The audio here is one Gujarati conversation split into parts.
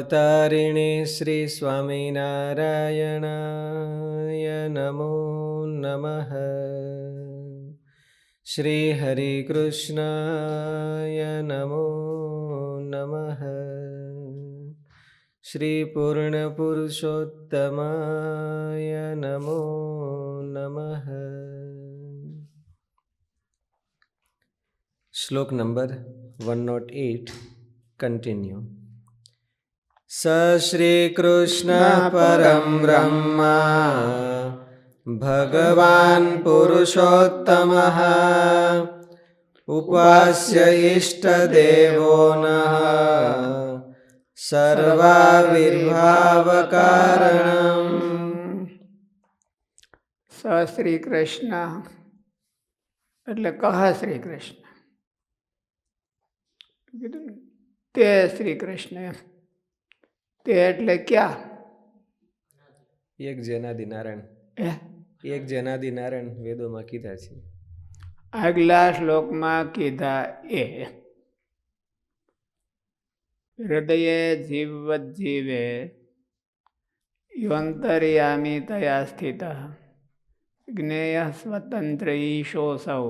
અવતારિણે શ્રી સ્વામિનારાયણાય નમો નમઃ. શ્રી હરિકૃષ્ણાય નમો નમઃ. શ્રી પૂર્ણ પુરુષોત્તમાય નમો નમઃ. શ્લોક નંબર 108 કન્ટિન્યુ. સ શ્રી કૃષ્ણ પરમ બ્રહ્મા ભગવાન પુરુષોત્તમઃ ઉપાસ્ય ઇષ્ટદેવો નઃ સર્વાવિર્ભાવ કારણમ. સ શ્રી કૃષ્ણ એટલે કહ શ્રી કૃષ્ણ કીધું ને, તે શ્રી કૃષ્ણ. તે એટલે ક્યાં? એક જેનાદિ નારાયણ, એક જેનાદિ નારાયણ વેદોમાં કીધા છે. આગલા શ્લોકમાં કીધા એ હૃદયે જીવવદ જીવે યોંતર્યામી તયા સ્થિત જ્ઞેય સ્વતંત્ર ઈશોસૌ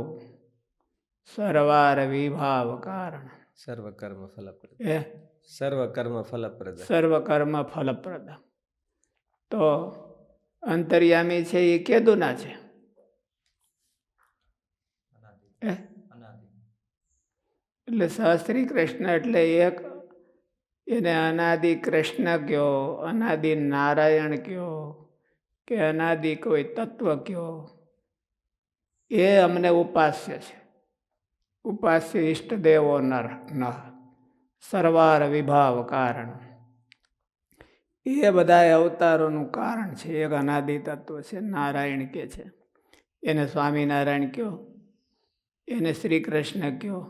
સર્વાર વિભાવ કારણ. સર્વકર્મ ફલપ્રદ. એ સર્વકર્મ ફલપ્રદ. સર્વકર્મ ફલપ્રદ. તો અંતર્યામી છે એ કેદુના છે? એટલે સહસ્ત્રી કૃષ્ણ એટલે એક, એને અનાદિ કૃષ્ણ કયો, અનાદિ નારાયણ કયો કે અનાદિ કોઈ તત્વ કયો, એ અમને ઉપાસ્ય છે. ઉપાસ્ય ઈષ્ટદેવો નર ન સર્વાર વિભાવ કારણ. એ બધા અવતારોનું કારણ છે. એક અનાદિ તત્વ છે, નારાયણ કે છે, એને સ્વામિનારાયણ કયો, એને શ્રી કૃષ્ણ કયો,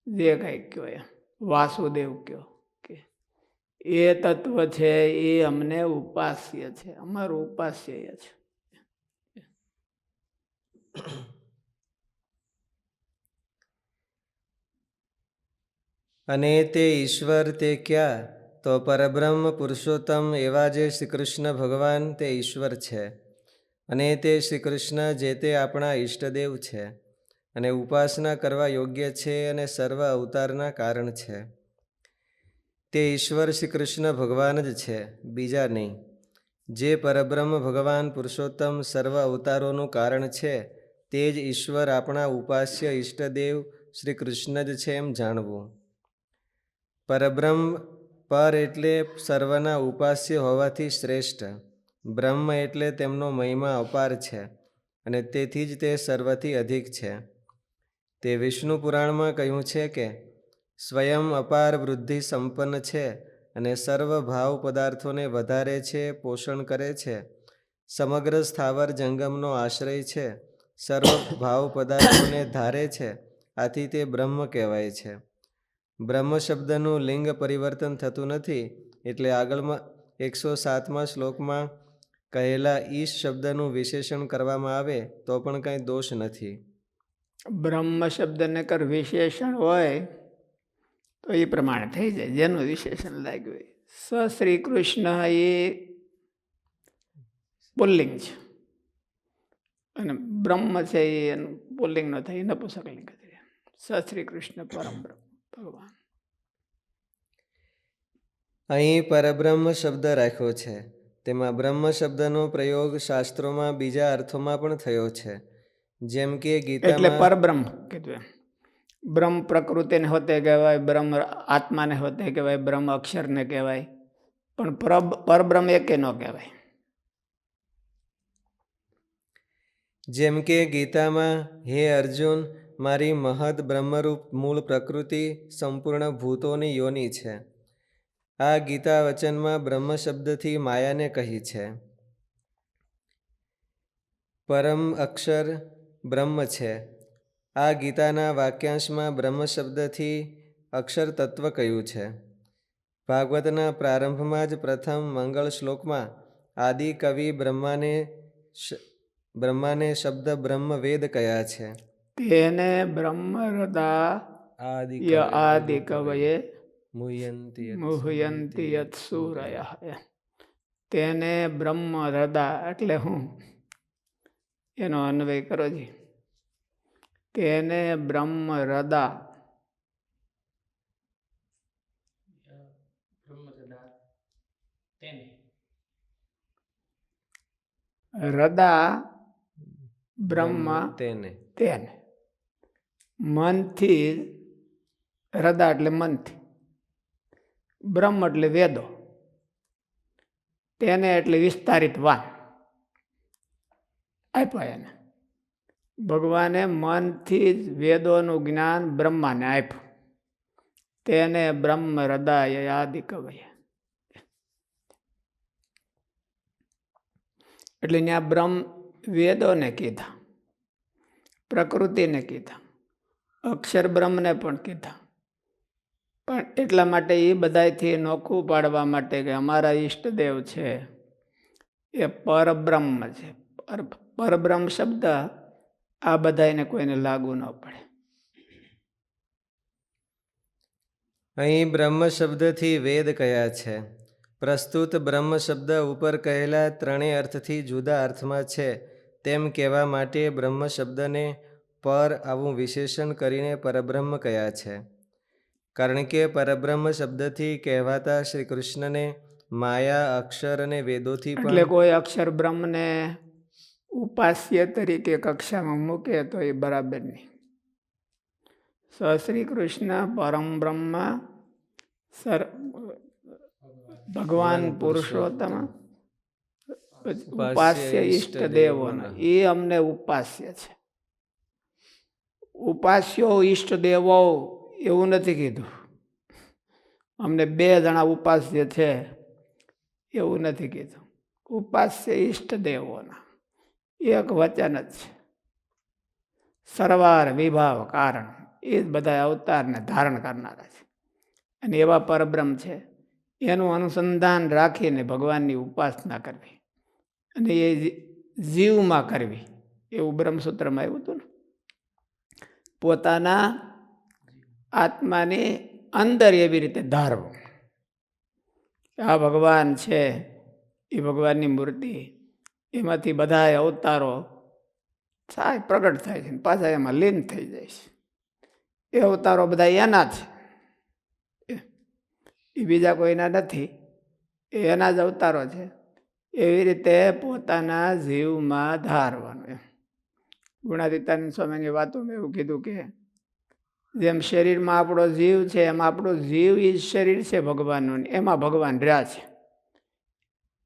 જે કંઈક કયો, એમ વાસુદેવ કયો, કે એ તત્વ છે એ અમને ઉપાસ્ય છે, અમારું ઉપાસ્ય એ છે. અને તે ઈશ્વર તે ક્યાં? તો પરબ્રહ્મ પુરુષોત્તમ એવા જે શ્રી કૃષ્ણ ભગવાન તે ઈશ્વર છે. અને તે શ્રી કૃષ્ણ જે તે આપણા ઈષ્ટદેવ છે અને ઉપાસના કરવા યોગ્ય છે અને સર્વ અવતારના કારણ છે. તે ઈશ્વર શ્રી કૃષ્ણ ભગવાન જ છે, બીજા નહીં. જે પરબ્રહ્મ ભગવાન પુરુષોત્તમ સર્વ અવતારોનું કારણ છે તે જ ઈશ્વર આપણા ઉપાસ્ય ઈષ્ટદેવ શ્રી કૃષ્ણ જ છે એમ જાણવું. પરબ્રહ્મ પર એટલે સર્વના ઉપાસ્ય હોવાથી શ્રેષ્ઠ. બ્રહ્મ એટલે તેમનો મહિમા અપાર છે અને તેથી જ તે સર્વથી અધિક છે. તે વિષ્ણુ પુરાણમાં કહ્યું છે કે સ્વયં અપાર વૃદ્ધિ સંપન્ન છે અને સર્વ ભાવ પદાર્થોને વધારે છે, પોષણ કરે છે, સમગ્ર સ્થાવર જંગમનો આશ્રય છે, સર્વ ભાવ પદાર્થોને ધારે છે, આથી તે બ્રહ્મ કહેવાય છે. બ્રહ્મ શબ્દનું લિંગ પરિવર્તન થતું નથી, એટલે આગળમાં 107મા શ્લોકમાં કહેલા ઈશ શબ્દનું વિશેષણ કરવામાં આવે તો પણ કંઈ દોષ નથી. બ્રહ્મ શબ્દને કર વિશેષણ હોય તો એ પ્રમાણે થઈ જાય, જેનું વિશેષણ લાગ્યું હોય. સ શ્રી કૃષ્ણ એ પુલ્લિંગ છે અને બ્રહ્મ છે એ એનું પુલ્લિંગ ન થાય, નપુંસકલિંગ છે. સ શ્રી કૃષ્ણ પરમ બ્રહ્મ ભગવાન. અહીં પરબ્રહ્મ શબ્દ રાખ્યો છે. તેમાં બ્રહ્મ શબ્દનો પ્રયોગ શાસ્ત્રોમાં બીજા અર્થોમાં પણ થયો છે. જેમ કે એટલે ગીતામાં પરબ્રહ્મ કીધું એમ. બ્રહ્મ પ્રકૃતિને હોતે કહેવાય, બ્રહ્મ આત્માને હોતે કહેવાય, બ્રહ્મ અક્ષરને કહેવાય, પણ પરબ્રહ્મ એકે ન કહેવાય. જેમ કે ગીતામાં હે અર્જુન, મારી મહદ બ્રહ્મરૂપ મૂળ પ્રકૃતિ સંપૂર્ણ ભૂતોની યોનિ છે. આ ગીતા વચનમાં બ્રહ્મ શબ્દથી માયાને કહી છે. પરમ અક્ષર બ્રહ્મ છે. આ ગીતાના વાક્યાંશમાં બ્રહ્મ શબ્દથી અક્ષર તત્વ કહ્યું છે. ભાગવતના પ્રારંભમાં જ પ્રથમ મંગળ શ્લોકમાં આદિ કવિ બ્રહ્માને શબ્દ બ્રહ્મ વેદ કયા છે. તેને બ્રહ્મ હૃદા આદિ કવયે મુહ્યંતિ યત્ મુહ્યંતિ યત સૂરય. તેને બ્રહ્મ હૃદા એટલે હું એનો અન્વય કરો જી. તેને બ્રહ્મ હૃદા હૃદા બ્રહ્મ તેને તેને મનથી હૃદા એટલે મનથી, બ્રહ્મ એટલે વેદો, તેને એટલે વિસ્તારિત વાન આપ્યા એને. ભગવાને મનથી જ વેદોનું જ્ઞાન બ્રહ્માને આપ્યું. તેને બ્રહ્મ હૃદય આદિ કવય. એટલે ત્યાં બ્રહ્મ વેદોને કીધા, પ્રકૃતિને કીધા, અક્ષર બ્રહ્મને પણ કીધા. પણ એટલા માટે એ બધાથી નોખું પાડવા માટે કે અમારા ઈષ્ટદેવ છે એ પરબ્રહ્મ છે. પરબ્રહ્મ શબ્દ આ બધાને કોઈને લાગુ ન પડે. અહીં બ્રહ્મ શબ્દથી વેદ કયા છે. પ્રસ્તુત બ્રહ્મ શબ્દ ઉપર કહેલા ત્રણેય અર્થથી જુદા અર્થમાં છે તેમ કહેવા માટે બ્રહ્મ શબ્દને પર આવું વિશેષણ કરીને પરબ્રહ્મ કયા છે. કારણ કે પરબ્રહ્મ શબ્દથી કહેવાતા શ્રી કૃષ્ણને માયા, અક્ષર અને વેદોથી એટલે પણ કોઈ અક્ષર બ્રહ્મને ઉપાસ્ય તરીકે કક્ષામાં મૂકે તો એ બરાબર નહીં. શ્રી કૃષ્ણ પરમ બ્રહ્મ ભગવાન પુરુષોત્તમ ઉપાસ્ય ઈષ્ટ દેવોના, એ અમને ઉપાસ્ય છે. ઉપાસ્યો ઈષ્ટ દેવો એવું નથી કીધું. અમને 2 જણા ઉપાસ્ય છે એવું નથી કીધું. ઉપાસ્ય ઈષ્ટ દેવોના એક વચન જ છે. સરવાર વિભાવ કારણ એ જ બધા અવતારને ધારણ કરનારા છે. અને એવા પરબ્રહ્મ છે એનું અનુસંધાન રાખીને ભગવાનની ઉપાસના કરવી અને એ જીવમાં કરવી એવું બ્રહ્મસૂત્રમાં આવ્યું હતું ને. પોતાના આત્માની અંદર એવી રીતે ધારવું. આ ભગવાન છે એ ભગવાનની મૂર્તિ, એમાંથી બધા અવતારો થાય પ્રગટ થાય છે પાછા એમાં લીન થઈ જાય છે. એ અવતારો બધા એના છે, એ બીજા કોઈના નથી, એ એના જ અવતારો છે. એવી રીતે પોતાના જીવમાં ધારવાનું. એમ ગુણાતીતાનંદ સ્વામીની વાતોમાં એવું કીધું કે જેમ શરીરમાં આપણો જીવ છે એમ આપણો જીવ એ શરીર છે ભગવાનનું, એમાં ભગવાન રહ્યા છે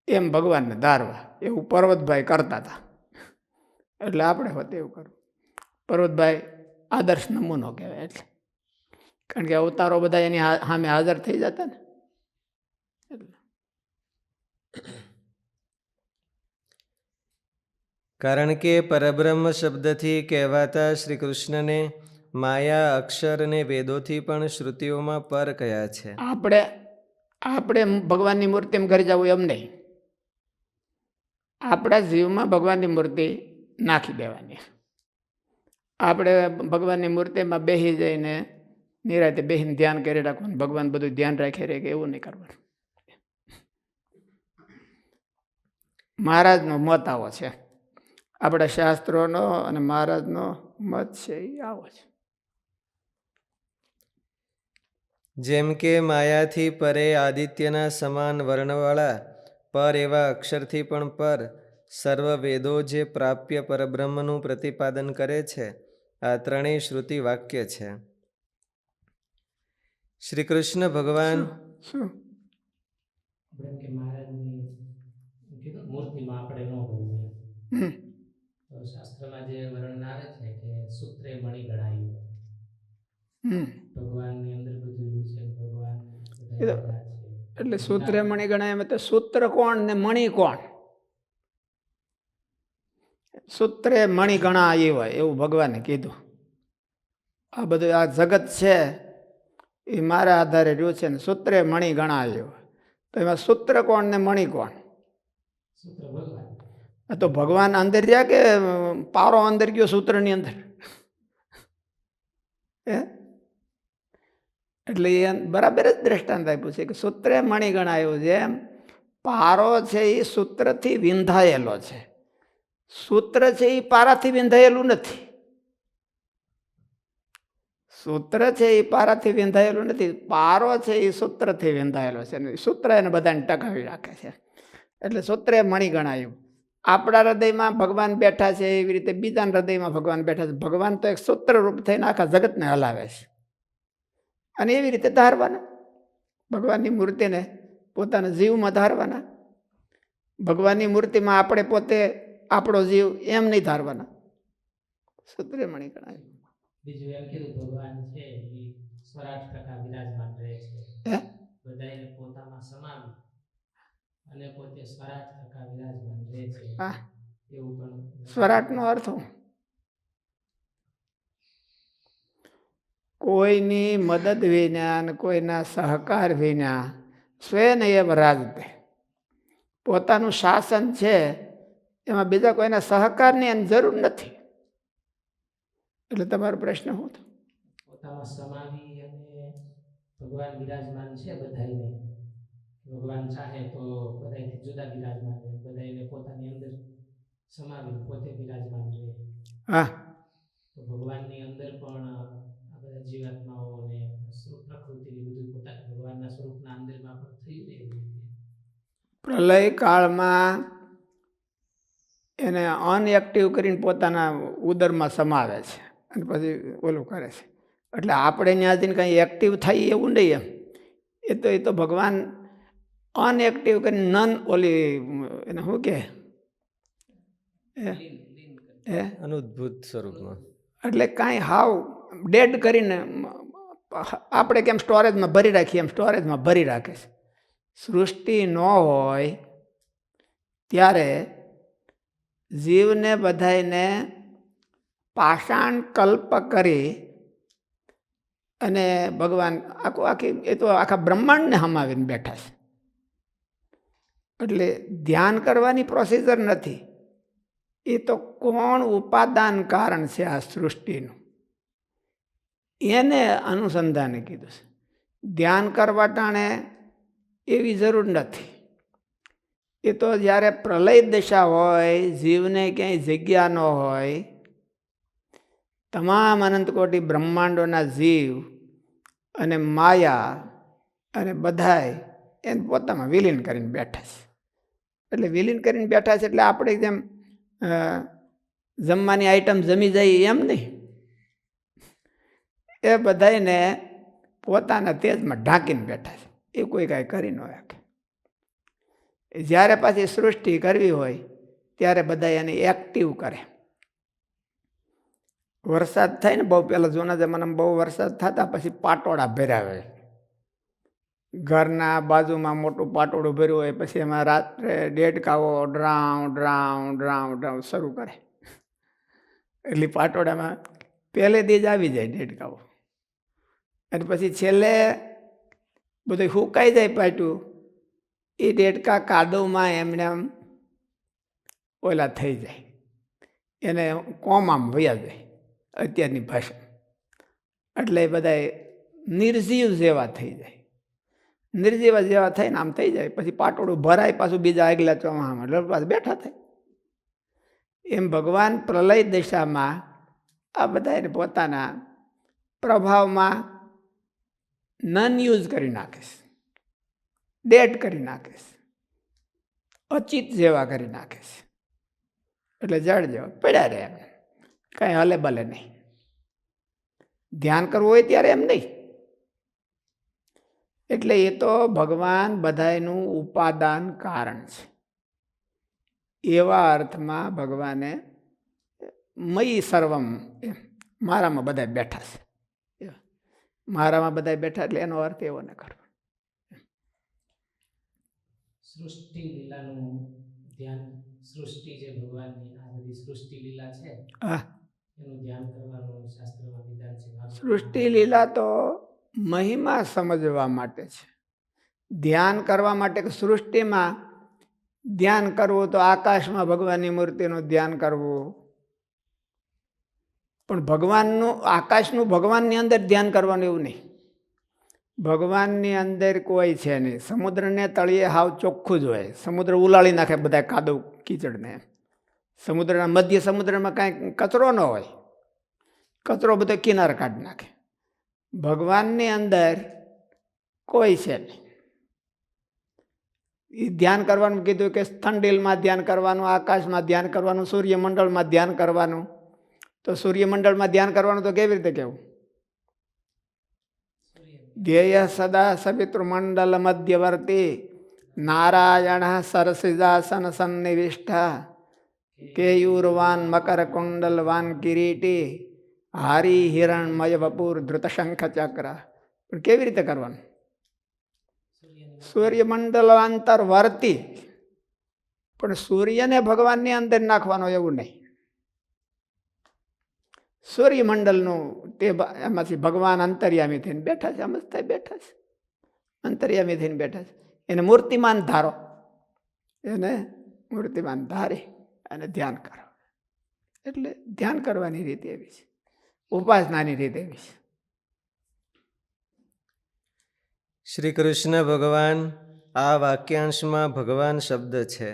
એમ ભગવાનને ધારવા. એવું પર્વતભાઈ કરતા હતા. એટલે આપણે હોતે એવું કરવું. પર્વતભાઈ આદર્શ નમૂનો કહેવાય. એટલે કારણ કે અવતારો બધા એની સામે હાજર થઈ જતા ને. કારણ કે પરબ્રહ્મ શબ્દથી કહેવાતા શ્રી કૃષ્ણને માયા, અક્ષર અને વેદોથી પણ શ્રુતિઓમાં પર કયા છે. આપણે ભગવાનની મૂર્તિમાં ઘરે જવું એમ નહીં. આપણા જીવમાં ભગવાનની મૂર્તિ નાખી દેવાની. આપણે ભગવાનની મૂર્તિમાં બેસી જઈને નિરાતે બેસીને ધ્યાન કરી રાખવાનું. ભગવાન બધું ધ્યાન રાખી રહે કે એવું નહીં કરવાનું. મહારાજનો મત આવો છે. આપણા શાસ્ત્રોનો અને મહારાજનો મત છે એ આવો છે. જેમ કે માયાથી પરે આદિત્યના સમાન વર્ણવાળા પર એવા અક્ષરથી પણ પર સર્વ વેદો જે પ્રાપ્ય પરબ્રહ્મનું પ્રતિપાદન કરે છે. આ ત્રણેય શ્રુતિ વાક્ય છે. શ્રી કૃષ્ણ ભગવાન શું મૂર્તિમાં આપણે ન હોઈએ તો શાસ્ત્રમાં જે વર્ણન આવે છે કે સૂત્રે મણિ ગણાય, ભગવાનની અંદર બધું છે, ભગવાન બધા છે. એટલે સૂત્રે મણિ ગણાય એમ તો સૂત્ર કોણ ને મણિ કોણ? સૂત્રે મણિ ગણા હોય એવું ભગવાને કીધું. આ બધું આ જગત છે એ મારા આધારે રહ્યું છે ને સૂત્રે મણિ ગણા હોય તો એમાં સૂત્ર કોણ ને મણિ કોણ? સૂત્ર ભગવાન. તો ભગવાન અંદર રહ્યા કે પારો અંદર ગયો સૂત્રની અંદર? એટલે એ બરાબર જ દ્રષ્ટાંત આપ્યું છે કે સૂત્રે મણી ગણાયું છે એમ પારો છે એ સૂત્રથી વિંધાયેલો છે. સૂત્ર છે એ પારાથી વિંધાયેલું નથી. સૂત્ર છે એ પારાથી વિંધાયેલું નથી. પારો છે એ સૂત્રથી વિંધાયેલો છે અને સૂત્ર એને બધાને ટકાવી રાખે છે. એટલે સૂત્રે મણી ગણાયું. આપણા હૃદયમાં ભગવાન બેઠા છે એવી રીતે બીજાના હૃદયમાં ભગવાન બેઠા છે. ભગવાન તો એક સૂત્ર રૂપ થઈને આખા જગતને હલાવે છે અને એવી રીતે ધારવાના ભગવાનની મૂર્તિને પોતાના જીવમાં ધારવાના. ભગવાનની મૂર્તિમાં આપણે પોતે આપણો જીવ એમ નહીં ધારવાના. સૂત્રે મણી ગણાયું. બીજું એમ કીધું ભગવાન છે એ સ્વરાટ ટકા વિરાજમાન રહે છે. હે? બધાને પોતામાં સમાવી અને પોતે સ્વરાટ ટકા વિરાજમાન રહે છે. હા, એવું પણ સ્વરાટનો અર્થ શું? કોઈની મદદ વિના અને કોઈના સહકાર વિના સ્વયં એવ રાજતે. પોતાનું શાસન છે એમાં બીજા કોઈના સહકારની એની જરૂર નથી. એટલે તમારો પ્રશ્ન શું હતો? પોતામાં સમાવી અને ભગવાન વિરાજમાન છે બધાને. ભગવાન ચાહે તો બધાથી જુદા વિરાજમાન રહે, બધાને પોતાની અંદર સમાવી પોતે વિરાજમાન રહે. હા, તો ભગવાનની અંદર પણ આ બધા જીવાત્માઓ અને પ્રકૃતિની બધું પોતાના ભગવાનના સ્વરૂપના અંદરમાં પણ થયું ને એવી રીતે. પ્રલય કાળમાં એને અનએક્ટિવ કરીને પોતાના ઉદરમાં સમાવે છે અને પછી ઓલું કરે છે. એટલે આપણે ત્યાંથી કંઈ એક્ટિવ થાય એવું નહીં એમ. એ તો ભગવાન અનએક્ટિવ કરીને નન ઓલી એને શું કહે હે અનુદ્ભુત સ્વરૂપમાં. એટલે કાંઈ હાવ ડેડ કરીને આપણે કેમ સ્ટોરેજમાં ભરી રાખીએ એમ સ્ટોરેજમાં ભરી રાખે છે. સૃષ્ટિ ન હોય ત્યારે જીવને બધાને પાષાણ કલ્પ કરી અને ભગવાન આખી એ તો આખા બ્રહ્માંડને હમાવીને બેઠા છે. એટલે ધ્યાન કરવાની પ્રોસિજર નથી. એ તો કોણ ઉપાદાન કારણ છે આ સૃષ્ટિનું એને અનુસંધાને કીધું છે. ધ્યાન કરવા ટાણે એવી જરૂર નથી. એ તો જ્યારે પ્રલય દશા હોય, જીવને ક્યાંય જગ્યા ન હોય, તમામ અનંતકોટી બ્રહ્માંડોના જીવ અને માયા અને બધાય એને પોતામાં વિલીન કરીને બેઠા છે. એટલે વિલીન કરીને બેઠા છે એટલે આપણે જેમ જમવાની આઈટમ જમી જાય એમ નહીં. એ બધાને પોતાના તેજમાં ઢાંકીને બેઠા છે. એ કોઈ કાંઈ કરી ન શકે. જ્યારે પાછી સૃષ્ટિ કરવી હોય ત્યારે બધા એને એક્ટિવ કરે. વરસાદ થાય ને બહુ પહેલાં જૂના જમાનામાં બહુ વરસાદ થતા પછી પાટોળા ભરાવે. ઘરના બાજુમાં મોટું પાટોળું ભર્યું હોય પછી એમાં રાત્રે દેડકાઓ ડ્રાઉ ડ્રાઉ ડ્રાઉ ડ્રાઉ શરૂ કરે. એટલે પાટોળામાં પહેલે દી જ આવી જાય દેડકાઓ અને પછી છેલ્લે બધું સુકાઈ જાય પાટું. એ દેડકા કાદવમાં એમને આમ ઓલા થઈ જાય, એને કોમામ વયા જાય અત્યારની ભાષા. એટલે એ બધા નિર્જીવ જેવા થઈ જાય. નિર્જીવ જેવા થઈને આમ થઈ જાય પછી પાટોળું ભરાય પાછું બીજા આગલા ચોમાહામાં એટલે પાછું બેઠા થાય. એમ ભગવાન પ્રલય દશામાં આ બધાને પોતાના પ્રભાવમાં નન યુઝ કરી નાખે છે, ડેડ કરી નાખે છે, અચિત જેવા કરી નાખે છે. એટલે જડ જેવા પડ્યા રહે, એમ કાંઈ હલે ભલે નહીં. ધ્યાન કરવું હોય ત્યારે એમ નહીં. એટલે એ તો ભગવાન બધાયનું ઉપાદાન કારણ છે. એવા અર્થમાં ભગવાને મયી સર્વમ મારામાં બધા બેઠા છે. મારામાં બધા બેઠા એટલે એનો અર્થ એવો ન કરવો. સૃષ્ટિ લીલાનું ધ્યાન, સૃષ્ટિ જે ભગવાનની આ બધી સૃષ્ટિ લીલા છે હા, એનું ધ્યાન કરવાનું શાસ્ત્રમાં વિધાન છે. સૃષ્ટિ લીલા તો મહિમા સમજવા માટે છે. ધ્યાન કરવા માટે સૃષ્ટિમાં ધ્યાન કરવું તો આકાશમાં ભગવાનની મૂર્તિનું ધ્યાન કરવું, પણ ભગવાનનું આકાશનું ભગવાનની અંદર ધ્યાન કરવાનું એવું નહીં. ભગવાનની અંદર કોઈ છે નહીં. સમુદ્રને તળિયે હાવ ચોખ્ખું જ હોય. સમુદ્ર ઉલાળી નાખે બધા કાદવ કીચડને. સમુદ્રના મધ્ય સમુદ્રમાં કાંઈ કચરો ન હોય, કચરો બધો કિનારે કાઢી નાખે. ભગવાનની અંદર કોઈ છે નહીં. એ ધ્યાન કરવાનું કીધું કે સ્થંડિલમાં ધ્યાન કરવાનું, આકાશમાં ધ્યાન કરવાનું, સૂર્યમંડળમાં ધ્યાન કરવાનું. તો સૂર્યમંડળમાં ધ્યાન કરવાનું તો કેવી રીતે કહેવું? ધ્યેય સદા સપિતૃમંડલ મધ્યવર્તી નારાયણ સરસિજાસન સન્નિવિષ્ઠ કેયુરવાન મકર કુંડલવાન કિરીટી હારી હિરણમય વપુર ધૃતશંખ ચક્ર. પણ કેવી રીતે કરવાનું? સૂર્યમંડલાંતર વર્તી, પણ સૂર્યને ભગવાનની અંદર નાખવાનો એવું નહીં. સૂર્યમંડળનું તે એમાંથી ભગવાન અંતર્યામી થઈને બેઠા છે. સમજતા બેઠા છે, અંતર્યામી થઈને બેઠા છે. એને મૂર્તિમાન ધારો, એને મૂર્તિમાન ધારી અને ધ્યાન કરો. એટલે ધ્યાન કરવાની રીત એવી છે, ઉપાસનાની રીત એવી છે. શ્રી કૃષ્ણ ભગવાન આ વાક્યાંશમાં ભગવાન શબ્દ છે.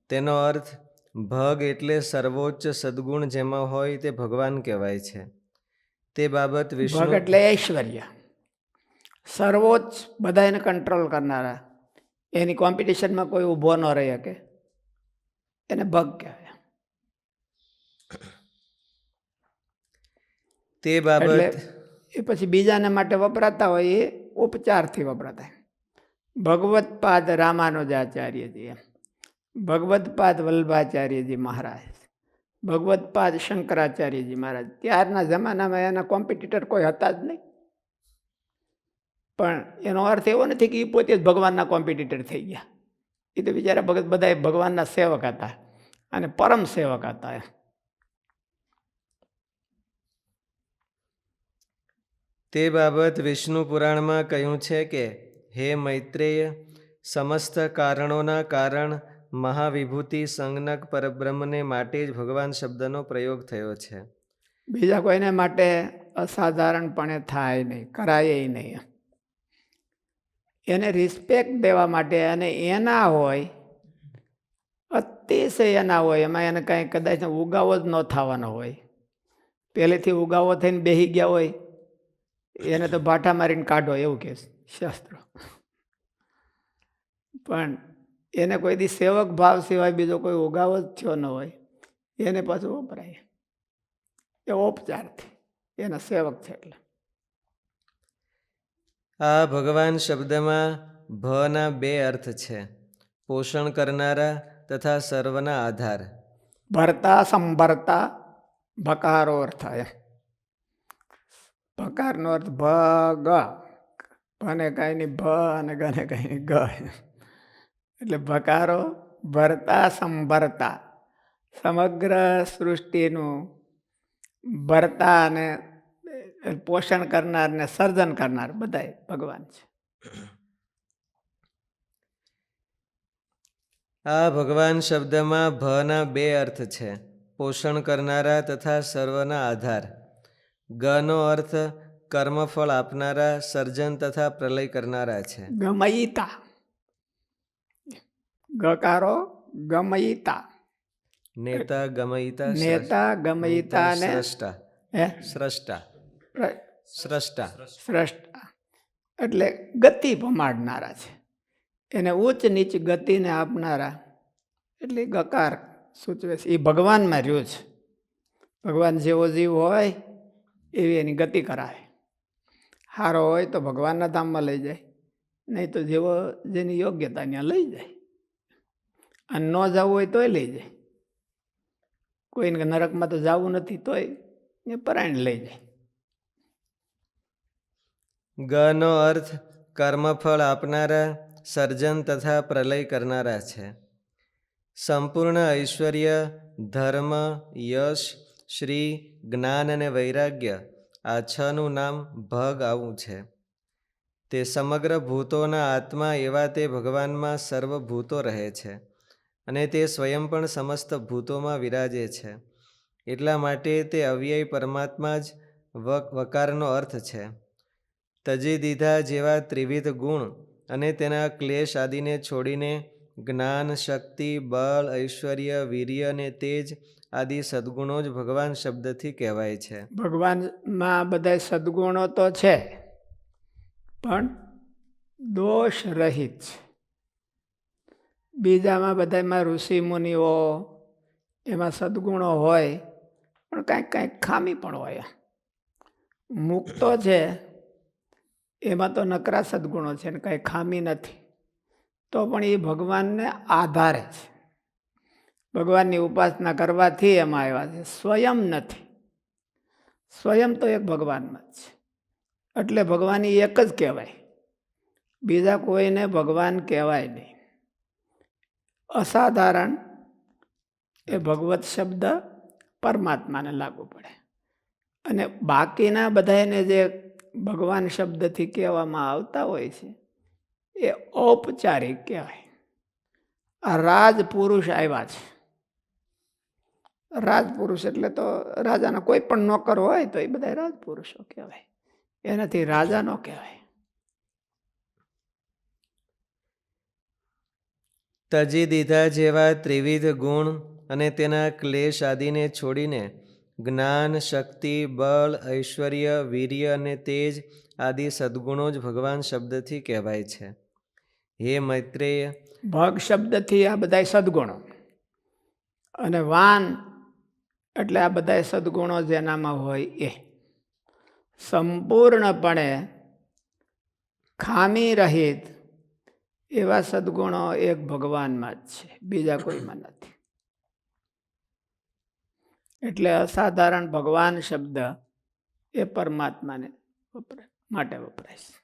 તેનો અર્થ ભગ એટલે સર્વોચ્ચ સદ્ગુણ જેમાં હોય તે ભગવાન કહેવાય છે. તે બાબત ભગ વિષ્ણુ એટલે ઐશ્વર્ય, સર્વોચ્ચ, બધા એને કંટ્રોલ કરનારા. એની કોમ્પિટિશનમાં કોઈ ઊભો ન રહી શકે, એને ભગ કહેવાય. તે એટલે બાબત એ પછી બીજાને માટે વપરાતા હોય એ ઉપચારથી વપરાતા. ભગવત પાદ રામાનુજાચાર્યજી, એમ ભગવત પાદ વલ્લભાચાર્યજી મહારાજ, ભગવત પાદ શંકરાચાર્યજી મહારાજ. ત્યારના જમાનામાં એના કોમ્પિટિટર કોઈ હતા જ નહીં. પણ એનો અર્થ એવો નથી કે એ પોતે જ ભગવાનના કોમ્પિટિટર થઈ ગયા. એ તો બિચારા ભગત બધા ભગવાનના સેવક હતા અને પરમ સેવક હતા. તે બાબત વિષ્ણુ પુરાણમાં કહ્યું છે કે હે મૈત્રેય, સમસ્ત કારણોના કારણ મહાવિભૂતિ સંજ્ઞક પરબ્રહ્મને માટે જ ભગવાન શબ્દનો પ્રયોગ થયો છે. બીજા કોઈને માટે અસાધારણપણે થાય નહીં, કરાય નહીં. એને રિસ્પેક્ટ દેવા માટે, અને એના હોય, અતિશય એના હોય, એમાં એને કાંઈ કદાચ ઉગાવો જ ન થવાનો હોય. પહેલેથી ઉગાવો થઈને બેસી ગયા હોય, એને તો ભાઠા મારીને કાઢો એવું કે શાસ્ત્રો. પણ એને કોઈ દી સેવક ભાવ સિવાય બીજો કોઈ ઉગાવો જ થયો ન હોય, એને પાછું વપરાય. એ ઉપચારથી એના સેવક છે. એટલે આ ભગવાન શબ્દમાં ભના બે અર્થ છે: પોષણ કરનારા તથા સર્વના આધાર. ભરતા સંભરતા ભકારો અર્થ. ભકારનો અર્થ ભ ગ, ભને કાંઈ નહીં ભ અને ગને કાંઈ નહીં ગ. એટલે ભકારો, ભરતા સંભરતા, સમગ્ર સૃષ્ટિનું ભરતા અને પોષણ કરનાર ને સર્જન કરનાર બધાય ભગવાન છે. આ ભગવાન શબ્દમાં ભના બે અર્થ છે: પોષણ કરનારા તથા સર્વના આધાર. ગનો અર્થ કર્મફળ આપનારા, સર્જન તથા પ્રલય કરનારા છે. ગમયિતા, ગકારો ગમયિતા, નેતા ગમયિતા, નેતા ગમયિતા ને સ્રષ્ટા. હે સ્રષ્ટા, સ્રષ્ટા. સ્રષ્ટા એટલે ગતિ પમાડનારા છે. એને ઉચ્ચ નીચ ગતિને આપનારા એટલે ગકાર સૂચવે છે. એ ભગવાનમાં રહ્યો છે. ભગવાન જેવો જીવ હોય એવી એની ગતિ કરાવે. સારો હોય તો ભગવાનના ધામમાં લઈ જાય, નહીં તો જેવો જેની યોગ્યતા ત્યાં લઈ જાય. અને ન જવું હોય તોય લઈ જાય. કોઈને નરકમાં તો જવું નથી તોય એ પરાયણ લઈ જાય. ગનો અર્થ કર્મફળ આપનારા, સર્જન તથા પ્રલય કરનારા છે. સંપૂર્ણ ઐશ્વર્ય, ધર્મ, યશ, શ્રી, જ્ઞાન અને વૈરાગ્ય, આ છનું નામ ભગ આવું છે. તે સમગ્ર ભૂતોના આત્મા એવા તે ભગવાનમાં સર્વભૂતો રહે છે, અને તે સ્વયં પણ સમસ્ત ભૂતોમાં વિરાજે છે. એટલા માટે તે અવ્યય પરમાત્મા જ વકારનો અર્થ છે. તજી દીધા જેવા ત્રિવિધ ગુણ અને તેના ક્લેશ આદિને છોડીને જ્ઞાન, શક્તિ, બળ, ઐશ્વર્ય, વીર્ય અને તેજ આદિ સદ્ગુણો જ ભગવાન શબ્દથી કહેવાય છે. ભગવાનમાં બધા સદગુણો તો છે, પણ દોષ રહિત છે. બીજામાં બધામાં ઋષિ મુનિઓ એમાં સદગુણો હોય, પણ કાંઈક કાંઈક ખામી પણ હોય. મુક્તો છે એમાં તો નકરા સદગુણો છે ને કાંઈ ખામી નથી, તો પણ એ ભગવાનને આધારે છે. ભગવાનની ઉપાસના કરવાથી એમાં આવ્યા છે, સ્વયં નથી. સ્વયં તો એક ભગવાનમાં જ છે, એટલે ભગવાન એક જ કહેવાય, બીજા કોઈને ભગવાન કહેવાય નહીં. અસાધારણ એ ભગવત શબ્દ પરમાત્માને લાગુ પડે, અને બાકીના બધાને જે ભગવાન શબ્દથી કહેવામાં આવતા હોય છે એ ઔપચારિક કહેવાય. આ રાજપુરુષ આવ્યા છે. રાજપુરુષ એટલે તો રાજાના કોઈ પણ નોકર હોય તો એ બધા રાજપુરુષો કહેવાય, એનાથી રાજા નો કહેવાય. તજી દીધા જેવા ત્રિવિધ ગુણ અને તેના ક્લેશ આદિને છોડીને જ્ઞાન, શક્તિ, બળ, ઐશ્વર્ય, વીર્ય અને તેજ આદિ સદ્ગુણો જ ભગવાન શબ્દથી કહેવાય છે. હે મૈત્રેય, ભગ શબ્દથી આ બધા સદગુણો, અને વાન એટલે આ બધા સદગુણો જેનામાં હોય એ સંપૂર્ણપણે ખામી રહિત એવા સદગુણો એક ભગવાનમાં જ છે, બીજા કોઈમાં નથી. એટલે અસાધારણ ભગવાન શબ્દ એ પરમાત્માને માટે વપરાય છે.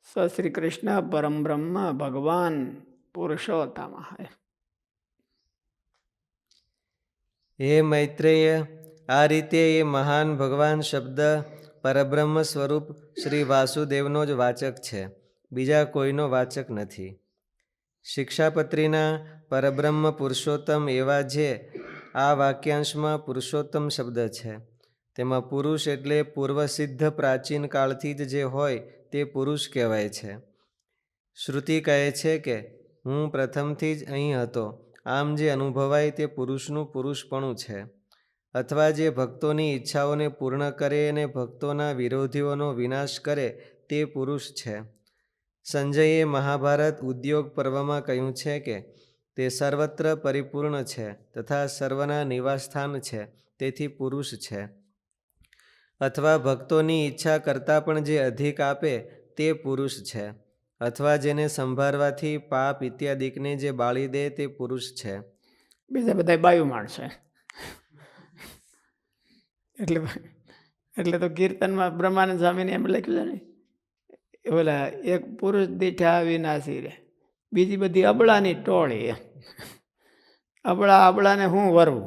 સ શ્રી કૃષ્ણ પરમ બ્રહ્મ ભગવાન પુરુષોત્તમ. હે મૈત્રેય, આ રીતે એ મહાન ભગવાન શબ્દ પરબ્રહ્મ સ્વરૂપ શ્રી વાસુદેવનો જ વાચક છે, બીજા કોઈનો વાચક નથી. શિક્ષાપત્રીના પરબ્રહ્મ પુરુષોત્તમ એવા જે આ વાક્યાંશમાં પુરુષોત્તમ શબ્દ છે, તેમાં પુરુષ એટલે પૂર્વસિદ્ધ પ્રાચીન કાળથી જ જે હોય તે પુરુષ કહેવાય છે. શ્રુતિ કહે છે કે હું પ્રથમથી જ અહીં હતો, આમ જે અનુભવાય તે પુરુષનું પુરુષપણું છે. અથવા જે ભક્તોની ઈચ્છાઓને પૂર્ણ કરે અને ભક્તોના વિરોધીઓનો વિનાશ કરે તે પુરુષ છે. સંજયે મહાભારત ઉદ્યોગ પર્વમાં કહ્યું છે કે તે સર્વત્ર પરિપૂર્ણ છે તથા સર્વના નિવાસસ્થાન છે, તેથી પુરુષ છે. અથવા ભક્તોની ઈચ્છા કરતાં પણ જે અધિક આપે તે પુરુષ છે. અથવા જેને સંભાળવાથી પાપ ઇત્યાદિકને જે બાળી દે તે પુરુષ છે. બીજા બધા બાયુ માણસો. એટલે તો કીર્તનમાં બ્રહ્માનંદ સ્વામીને એમ લખ્યું છે ને, ઓલા એક પુરુષ દીઠા વિનાશી રે, બીજી બધી અબળાની ટોળી. અબળાને હું વરવું,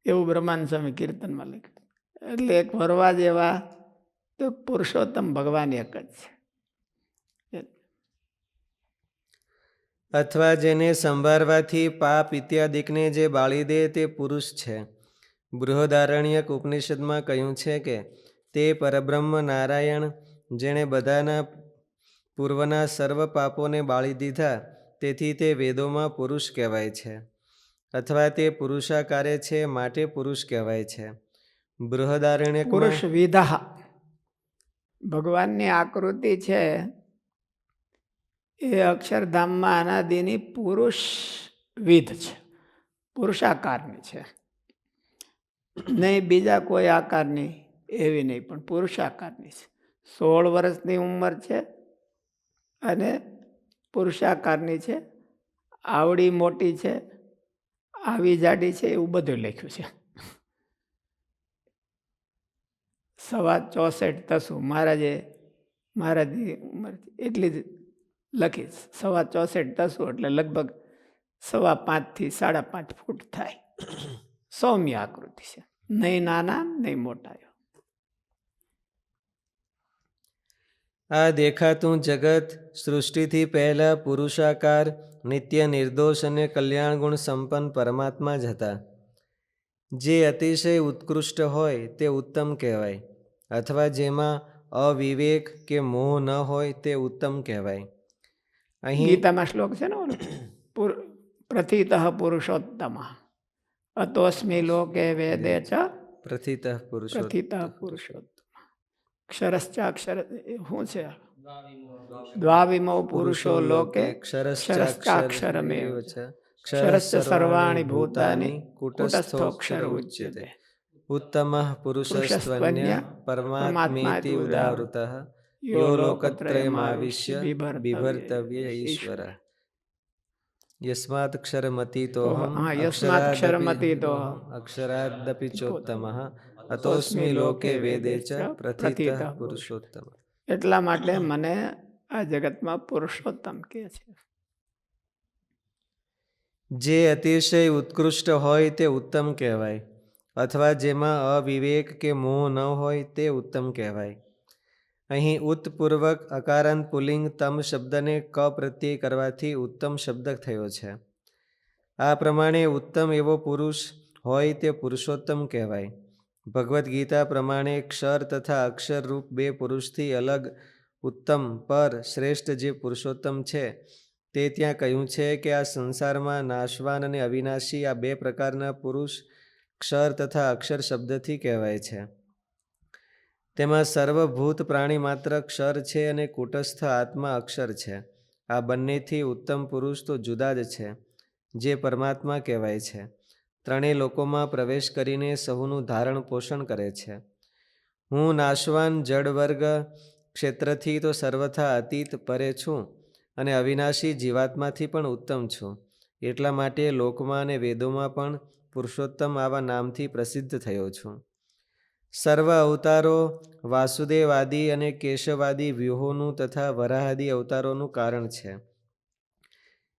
એવું બ્રહ્માનંદ સ્વામી કીર્તનમાં લખ્યું. એટલે એક વરવા જેવા તો પુરુષોત્તમ ભગવાન એક જ છે. અથવા જેને સંભાળવાથી પાપ ઇત્યાદિકને જે બાળી દે તે પુરુષ છે. બૃહદારણ્યક ઉપનિષદમાં કહ્યું છે કે તે પરબ્રહ્મ નારાયણ જેણે બધાના પૂર્વના સર્વ પાપોને બાળી દીધા, તેથી તે વેદોમાં પુરુષ કહેવાય છે. અથવા તે પુરુષાકારે છે માટે પુરુષ કહેવાય છે. બૃહદારણ્યક પુરુષ વિધા ભગવાનની આકૃતિ છે એ અક્ષરધામમાં અનાદિની પુરુષ વિધ છે, પુરુષાકારની છે, નહીં બીજા કોઈ આકારની એવી નહીં, પણ પુરુષાકારની છે. 16 વર્ષની ઉંમર છે અને પુરુષાકારની છે, આવડી મોટી છે, આવી જાડી છે, એવું બધું લખ્યું છે. 64 તસુ મહારાજની ઉંમર એટલી જ લખી. 64 તસુ એટલે લગભગ 5.25 થી 5.5 ફૂટ થાય. સૌમ્ય આકૃતિ છે, નહીં નાના નહીં મોટા. આ દેખાતું જગત સૃષ્ટિથી પહેલાં પુરુષાકાર, નિત્ય નિર્દોષ અને કલ્યાણ ગુણ સંપન્ન પરમાત્મા જ હતા. જે અતિશય ઉત્કૃષ્ટ હોય તે ઉત્તમ કહેવાય. અથવા જેમાં અવિવેક કે મોહ ન હોય તે ઉત્તમ કહેવાય. અહીં ગીતામાં શ્લોક છે ને ઓલો, પ્રથિત પુરુષોત્તમ અતોસ્મિ લોકે વેદે ચ પ્રથિતઃ પુરુષોત્તમ. પ્રથિત પુરુષોત્તમ ક્ષરશ્ચાક્ષર શું છે? દ્વાવિમો પુરુષો લોકે ક્ષરશ્ચાક્ષરમેવ ચ ક્ષરશ્ચ સર્વાણી ભૂતાની કુટસ્થોક્ષર ઉચ્યતે. ઉત્તમઃ પુરુષસ્ત્વન્ય પુરુષસ્ત્વન્ય પરમાત્મેતિ ઉદાવૃતઃ યો લોકત્રયમાવિશ્ય બિભર્તવ્ય ઈશ્વર. યસ્માત ક્ષરમતીતોહમ હા, યસ્માત ક્ષરમતીતોહમ અક્ષરાદપી ચોત્તમઃ અતોસ્મિ લોકે વેદે ચ પ્રથિતઃ પુરુષોત્તમ. એટલા માટે મને આ જગતમાં પુરુષોત્તમ કહે છે. જે અતિશય ઉત્કૃષ્ટ હોય તે ઉત્તમ કહેવાય, અથવા જેમાં અવિવેક કે મોહ ન હોય તે ઉત્તમ કહેવાય. અહીં ઉત્પૂર્વક અકારાંત પુલ્લિંગ તમ શબ્દને ક પ્રત્યય કરવાથી ઉત્તમ શબ્દ થયો છે. આ પ્રમાણે ઉત્તમ એવો પુરુષ હોય તે પુરુષોત્તમ કહેવાય. ભગવદ્ ગીતા પ્રમાણે ક્ષર તથા અક્ષર રૂપ બે પુરુષથી અલગ ઉત્તમ પર શ્રેષ્ઠ જે પુરુષોત્તમ છે તે ત્યાં કહ્યું છે કે આ સંસારમાં નાશવાન અને અવિનાશી આ બે પ્રકારના પુરુષ ક્ષર તથા અક્ષર શબ્દથી કહેવાય છે. તેમાં સર્વભૂત પ્રાણી માત્ર ક્ષર છે અને કૂટસ્થ આત્મા અક્ષર છે. આ બંનેથી ઉત્તમ પુરુષ તો જુદા જ છે, જે પરમાત્મા કહેવાય છે. ત્રણેય લોકોમાં પ્રવેશ કરીને સહુનું ધારણ પોષણ કરે છે. હું નાશવાન જડ વર્ગ ક્ષેત્રથી તો સર્વથા અતીત પરે છું અને અવિનાશી જીવાત્માથી પણ ઉત્તમ છું. એટલા માટે લોકમાં અને વેદોમાં પણ પુરુષોત્તમ આવા નામથી પ્રસિદ્ધ થયો છું. સર્વ અવતારો વાસુદેવાદી અને કેશવાદી વ્યૂહોનું તથા વરાહાદી અવતારોનું કારણ છે,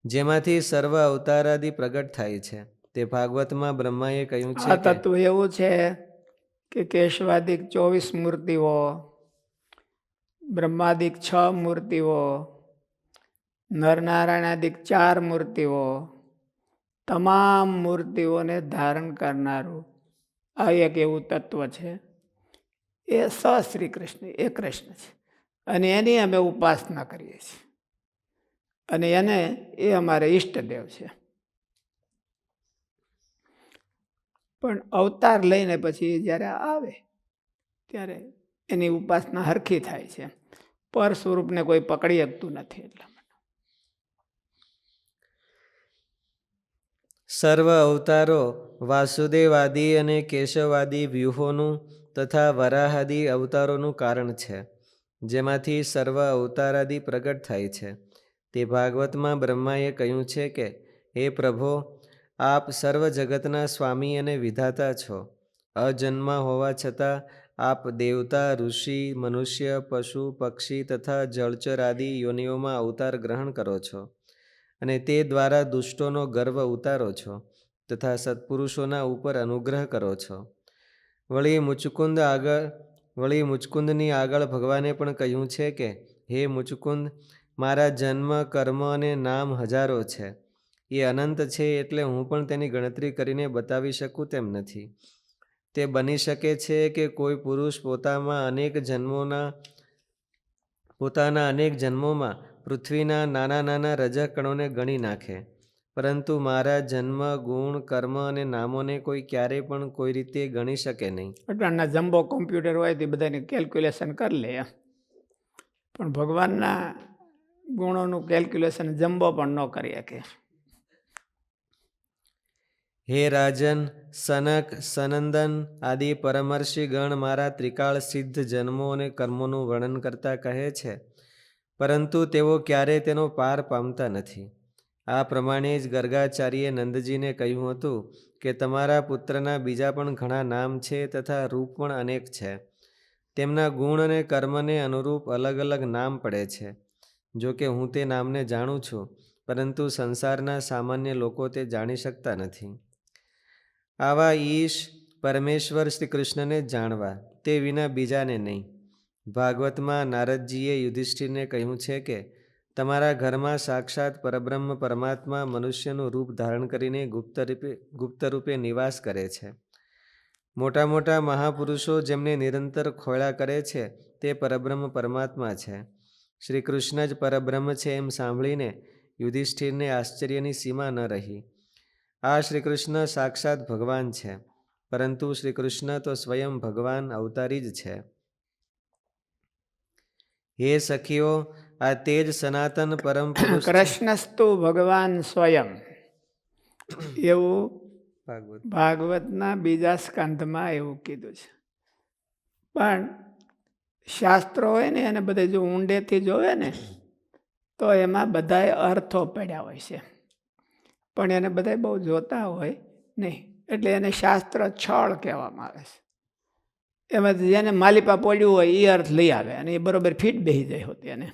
જેમાંથી સર્વ અવતારાદી પ્રગટ થાય છે. તે ભાગવતમાં બ્રહ્માએ કહ્યું છે આ તત્વ એવું છે કે કેશવાદિક 24 મૂર્તિઓ, બ્રહ્માદિક 6 મૂર્તિઓ, નરનારાયણાદિક 4 મૂર્તિઓ, તમામ મૂર્તિઓને ધારણ કરનારું આ એક એવું તત્વ છે. એ શ્રી કૃષ્ણ, એ કૃષ્ણ છે અને એની અમે ઉપાસના કરીએ છીએ અને એને એ અમારે ઈષ્ટદેવ છે. પણ અવતાર લઈને પછી જ્યારે આવે ત્યારે એની ઉપાસના હરખી થાય છે. પર સ્વરૂપને કોઈ પકડી શકતું નથી. એટલા સર્વ અવતારો વાસુદેવાદી અને કેશવાદી વ્યૂહોનું તથા વરાહાદી અવતારોનું કારણ છે, જેમાંથી સર્વ અવતારાદી પ્રગટ થાય છે. તે ભાગવતમાં બ્રહ્માએ કહ્યું છે કે હે પ્રભો, આપ સર્વ જગતના સ્વામી અને વિધાતા છો. અજન્મ હોવા છતાં આપ દેવતા, ઋષિ, મનુષ્ય, પશુ, પક્ષી તથા જળચર આદિ યોનિઓમાં અવતાર ગ્રહણ કરો છો અને તે દ્વારા દુષ્ટોનો ગર્વ ઉતારો છો તથા સત્પુરુષોના ઉપર અનુગ્રહ કરો છો. વળી મુચકુંદની આગળ ભગવાને પણ કહ્યું છે કે હે મુચકુંદ, મારા જન્મ, કર્મ અને નામ હજારો છે. એ અનંત છે એટલે હું પણ તેની ગણતરી કરીને બતાવી શકું તેમ નથી. તે બની શકે છે કે કોઈ પુરુષ પોતાના અનેક જન્મોમાં પૃથ્વીના નાના નાના રજક કણોને ગણી નાખે, પરંતુ મારા જન્મ, ગુણ, કર્મ અને નામોને કોઈ ક્યારેય પણ કોઈ રીતે ગણી શકે નહીં. અટાણના જમ્બો કોમ્પ્યુટર હોય તે બધાને કેલ્ક્યુલેશન કરી લે, પણ ભગવાનના ગુણોનું કેલ્ક્યુલેશન જમ્બો પણ ન કરી શકે. હે રાજન, સનક, સનંદન આદિ પરમર્ષિ ગણ મારા ત્રિકાળ સિદ્ધ જન્મો અને કર્મોનું વર્ણન કરતા કહે છે, પરંતુ તેઓ ક્યારેય તેનો પાર પામતા નથી. આ પ્રમાણે જ ગર્ગાચાર્યે નંદજીને કહ્યું હતું કે તમારા પુત્રના બીજા પણ ઘણા નામ છે તથા રૂપ પણ અનેક છે. તેમના ગુણ અને કર્મને અનુરૂપ અલગ અલગ નામ પડે છે. જો કે હું તે નામને જાણું છું, પરંતુ સંસારના સામાન્ય લોકો તે જાણી શકતા નથી. આવા ઈશ પરમેશ્વર શ્રી કૃષ્ણને જાણવા, તે વિના બીજાને નહીં. ભાગવતમાં નારદજીએ યુધિષ્ઠિરને કહ્યું છે કે તમારા ઘરમાં સાક્ષાત પરબ્રહ્મ પરમાત્મા મનુષ્યનું રૂપ ધારણ કરીને ગુપ્ત રૂપે નિવાસ કરે છે. મોટા મોટા મહાપુરુષો જેમને નિરંતર ખોળ્યા કરે છે તે પરબ્રહ્મ પરમાત્મા છે. શ્રી કૃષ્ણ જ પરબ્રહ્મ છે એમ સાંભળીને યુધિષ્ઠિરને આશ્ચર્યની સીમા ન રહી. આ શ્રી કૃષ્ણ સાક્ષાત ભગવાન છે, પરંતુ શ્રી કૃષ્ણ તો સ્વયં ભગવાન અવતારી જ છે. હે સખીઓ, આ તે જ સનાતન પરમ પુરુષ છે. કૃષ્ણસ્તુ ભગવાન સ્વયં એવું ભાગવત ભાગવતના બીજા સ્કંધમાં એવું કીધું છે. પણ શાસ્ત્રો હોય ને એને બધે જો ઊંડેથી જોવે ને તો એમાં બધાય અર્થો પડ્યા હોય છે, પણ એને બધા બહુ જોતા હોય નહીં, એટલે એને શાસ્ત્ર છળ કહેવામાં આવે છે. એમાં જેને માલિપા પડ્યું હોય એ અર્થ લઈ આવે અને એ બરોબર ફીટ બેસી જાય હોતી. એને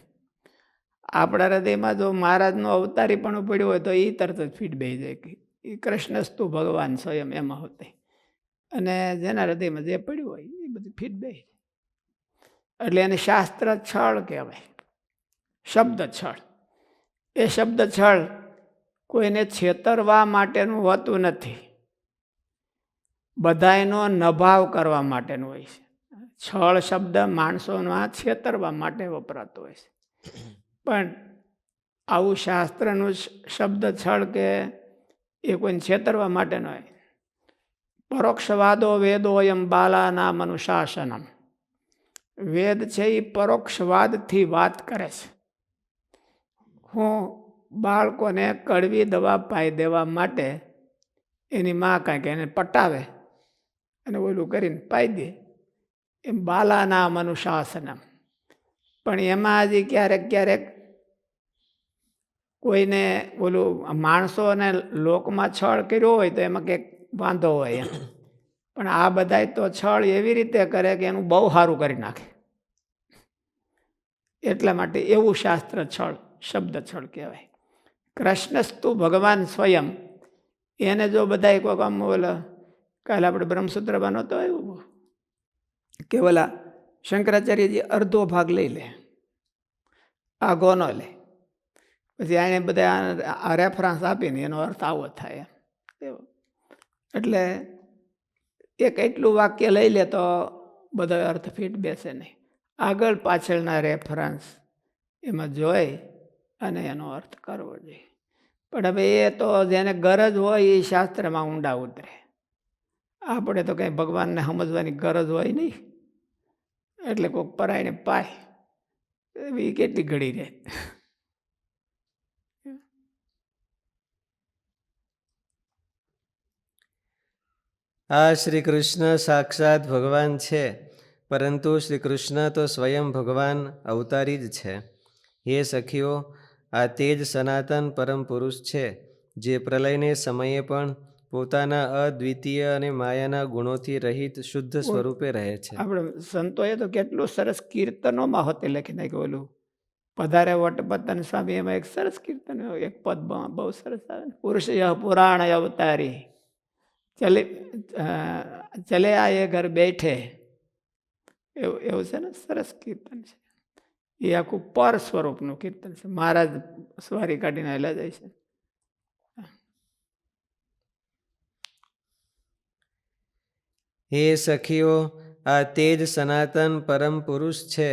આપણા હૃદયમાં જો મહારાજનો અવતારી પણ પડ્યું હોય તો એ તરત જ ફીટ બેસી જાય કે એ કૃષ્ણસ્તુ ભગવાન સ્વયં એમાં હોતી. અને જેના હૃદયમાં જે પડ્યું હોય એ બધું ફીટ બેસી જાય. એટલે એને શાસ્ત્ર છળ કહેવાય, શબ્દ છળ. એ શબ્દ છળ કોઈને છેતરવા માટેનું હોતું નથી, બધાયનો નભાવ કરવા માટેનું હોય છે. છળ શબ્દ માણસોના છેતરવા માટે વપરાતો હોય છે. પણ આવું શાસ્ત્રનું શબ્દ છળ કે એ કોઈને છેતરવા માટેનો હોય. પરોક્ષવાદો વેદો એમ બાલાનામ અનુશાસનમ. વેદ છે એ પરોક્ષવાદથી વાત કરે છે. હું બાળકોને કડવી દવા પાઈ દેવા માટે એની માં કાંઈક એને પટાવે અને ઓલું કરીને પાઈ દે, એમ બાલાનામ અનુશાસનમ. પણ એમાં હજી ક્યારેક ક્યારેક કોઈને ઓલું માણસોને લોકમાં છળ કર્યો હોય તો એમાં કંઈક વાંધો હોય એમ. પણ આ બધાય તો છળ એવી રીતે કરે કે એનું બહુ સારું કરી નાખે. એટલા માટે એવું શાસ્ત્ર છળ, શબ્દ છળ કહેવાય. કૃષ્ણસ્તુ ભગવાન સ્વયં, એને જો બધા કોઈક આમ ઓલા કાલે આપણે બ્રહ્મસૂત્ર બનતો એવું કે ઓલા શંકરાચાર્યજી અડધો ભાગ લઈ લે, આગો ન લે, પછી આને બધા રેફરન્સ આપીને એનો અર્થ આવો થાય એવો. એટલે એક એટલું વાક્ય લઈ લે તો બધો અર્થ ફીટ બેસે નહીં. આગળ પાછળના રેફરન્સ એમાં જોઈ અને એનો અર્થ કરવો જોઈએ. પણ હવે એ તો જેને ગરજ હોય એ શાસ્ત્રમાં ઊંડા ઉતરે. આપણે તો કંઈ ભગવાનને સમજવાની ગરજ હોય નહીં, એટલે કોઈક પરાયને પાય એવી કેટલી ઘડી રહે. આ શ્રી કૃષ્ણ સાક્ષાત ભગવાન છે, પરંતુ શ્રી કૃષ્ણ તો સ્વયં ભગવાન અવતારી જ છે. હે સખીઓ, આ તે જ સનાતન પરમ પુરુષ છે, જે પ્રલયને સમયે પણ પોતાના અદ્વિતીય અને માયાના ગુણોથી રહિત શુદ્ધ સ્વરૂપે રહે છે. આપણે સંતોએ તો કેટલું સરસ કીર્તનોમાં હોતે લખી નાખ્યું. ઓલું પધારે વટપતન સ્વામી એમાં એક સરસ કીર્તન, એક પદ બહુ સરસ આવે, પુરુષય પુરાણ અવતારી ચલે આયે ઘર બેઠે. એવું છે ને, સરસ કીર્તન છે. એ આખું પર સ્વરૂપનું કીર્તન છે. મહારાજ સ્વારી કાઢીને હેલા જાય છે. હે સખીઓ, આ તે જ સનાતન પરમ પુરુષ છે,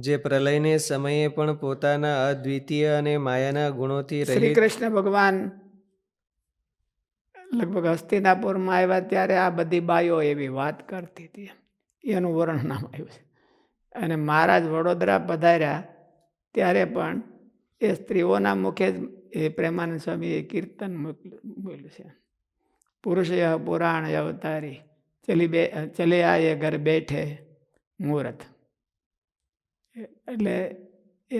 જે પ્રલયને સમયે પણ પોતાના અદ્વિતીય અને માયાના ગુણોથી શ્રી રહિત. કૃષ્ણ ભગવાન લગભગ હસ્તિનાપુરમાં આવ્યા ત્યારે આ બધી બાઈઓ એવી વાત કરતી હતી, એનું વર્ણન આવ્યું છે. અને મહારાજ વડોદરા પધાર્યા ત્યારે પણ એ સ્ત્રીઓના મુખે જ એ પ્રેમાનંદ સ્વામીએ કીર્તન બોલ્યું છે. પુરુષય પુરાણ અવતારી ચલે આયે ઘર બેઠે મુહૂર્ત. એટલે એ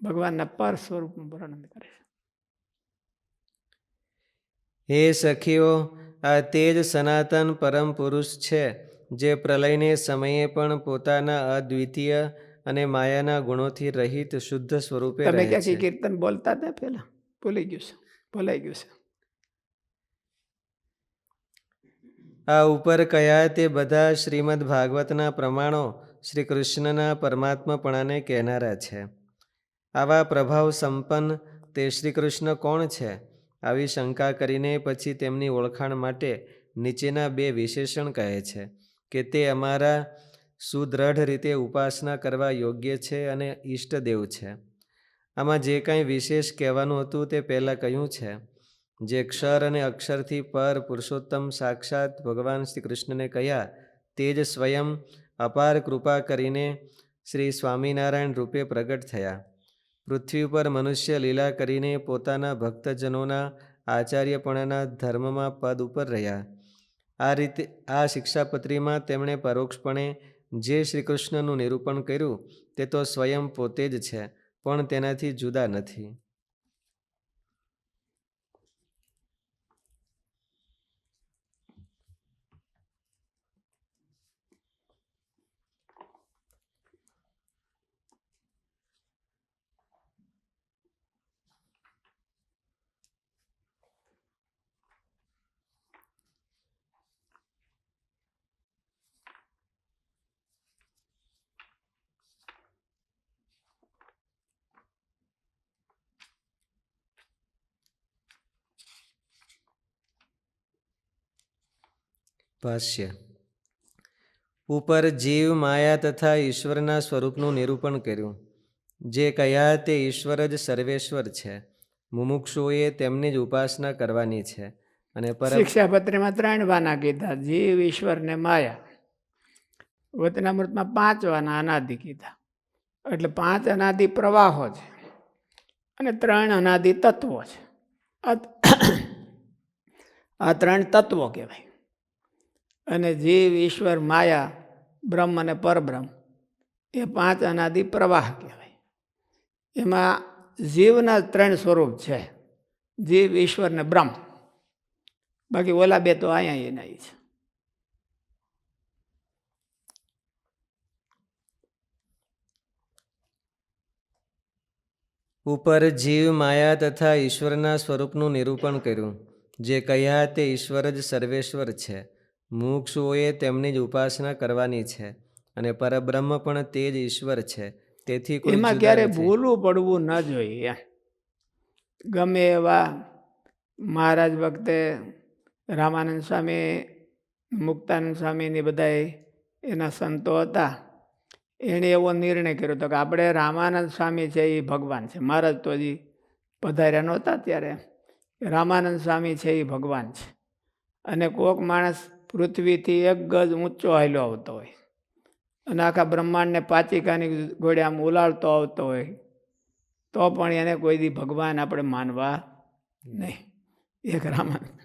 ભગવાનના પર સ્વરૂપનું વર્ણન કરે છે. હે સખીઓ, આ તે જ સનાતન પરમ પુરુષ છે, જે પ્રલયને સમયે પણ પોતાના અદ્વિતીય અને માયાના ગુણોથી રહિત શુદ્ધ સ્વરૂપે રહે છે. તમે ક્યાંથી કીર્તન બોલતા હતા પેલા? ભૂલાઈ ગયું છે. આ ઉપર કયા તે બધા શ્રીમદ ભાગવતના પ્રમાણો શ્રી કૃષ્ણના પરમાત્માપણાને કહેનારા છે. આવા પ્રભાવ સંપન્ન તે શ્રી કૃષ્ણ કોણ છે? આવી શંકા કરીને પછી તેમની ઓળખાણ માટે નીચેના બે વિશેષણ કહે છે કે તે અમારા સુદૃઢ રીતે ઉપાસના કરવા યોગ્ય છે અને ઈષ્ટદેવ છે. આમાં જે કાંઈ વિશેષ કહેવાનું હતું તે પહેલાં કહ્યું છે. જે ક્ષર અને અક્ષરથી પર પુરુષોત્તમ સાક્ષાત ભગવાન શ્રી કૃષ્ણને કહ્યા તે જ સ્વયં અપાર કૃપા કરીને શ્રી સ્વામિનારાયણ રૂપે પ્રગટ થયા. પૃથ્વી ઉપર મનુષ્ય લીલા કરીને પોતાના ભક્તજનોના આચાર્યપણાના ધર્મમાં પદ ઉપર રહ્યા. આ રીતે આ શિક્ષાપત્રીમાં તેમણે પરોક્ષપણે જે શ્રી કૃષ્ણનું નિરૂપણ કર્યું તે તો સ્વયં પોતે જ છે, પણ તેનાથી જુદા નથી. ભાષ્ય. ઉપર જીવ, માયા તથા ઈશ્વરના સ્વરૂપનું નિરૂપણ કર્યું. જે કહ્યા તે ઈશ્વર જ સર્વેશ્વર છે. મુમુક્ષુઓએ તેમની જ ઉપાસના કરવાની છે. અને શિક્ષાપત્રીમાં 3 વાના કીધા: જીવ, ઈશ્વર ને માયા. વચનામૃતમાં 5 વાના અનાદિ કીધા. એટલે 5 અનાદિ પ્રવાહો છે અને 3 અનાદિ તત્વો છે. આ 3 તત્વો કહેવાય. અને જીવ, ઈશ્વર, માયા, બ્રહ્મ અને પરબ્રહ્મ એ 5 અનાદિ પ્રવાહ કહેવાય. એમાં જીવના 3 સ્વરૂપ છે: જીવ, ઈશ્વર ને બ્રહ્મ. બાકી ઓલા 2 તો અહીંયા એના છે. ઉપર જીવ, માયા તથા ઈશ્વરના સ્વરૂપનું નિરૂપણ કર્યું. જે કહ્યા તે ઈશ્વર જ સર્વેશ્વર છે. મુમુક્ષુઓએ તેમની જ ઉપાસના કરવાની છે. અને પરબ્રહ્મ પણ તે જ ઈશ્વર છે. તેથી કોઈ એમાં જુદા ક્યારે નથી. ભૂલું પડવું ન જોઈએ. ગમે એવા મહારાજ વખતે રામાનંદ સ્વામી, મુક્તાનંદ સ્વામીની બધા એના સંતો હતા. એણે એવો નિર્ણય કર્યો હતો કે આપણે રામાનંદ સ્વામી છે એ ભગવાન છે. મહારાજ તો હજી પધાર્યા નહોતા ત્યારે રામાનંદ સ્વામી છે એ ભગવાન છે. અને કોક માણસ પૃથ્વીથી 1 ગજ ઊંચો હાલ્યો આવતો હોય અને આખા બ્રહ્માંડને પાચિકાની ઘોડે આમ ઉલાળતો આવતો હોય તો પણ એને કોઈ દી ભગવાન આપણે માનવા નહીં. એક રામાનંદ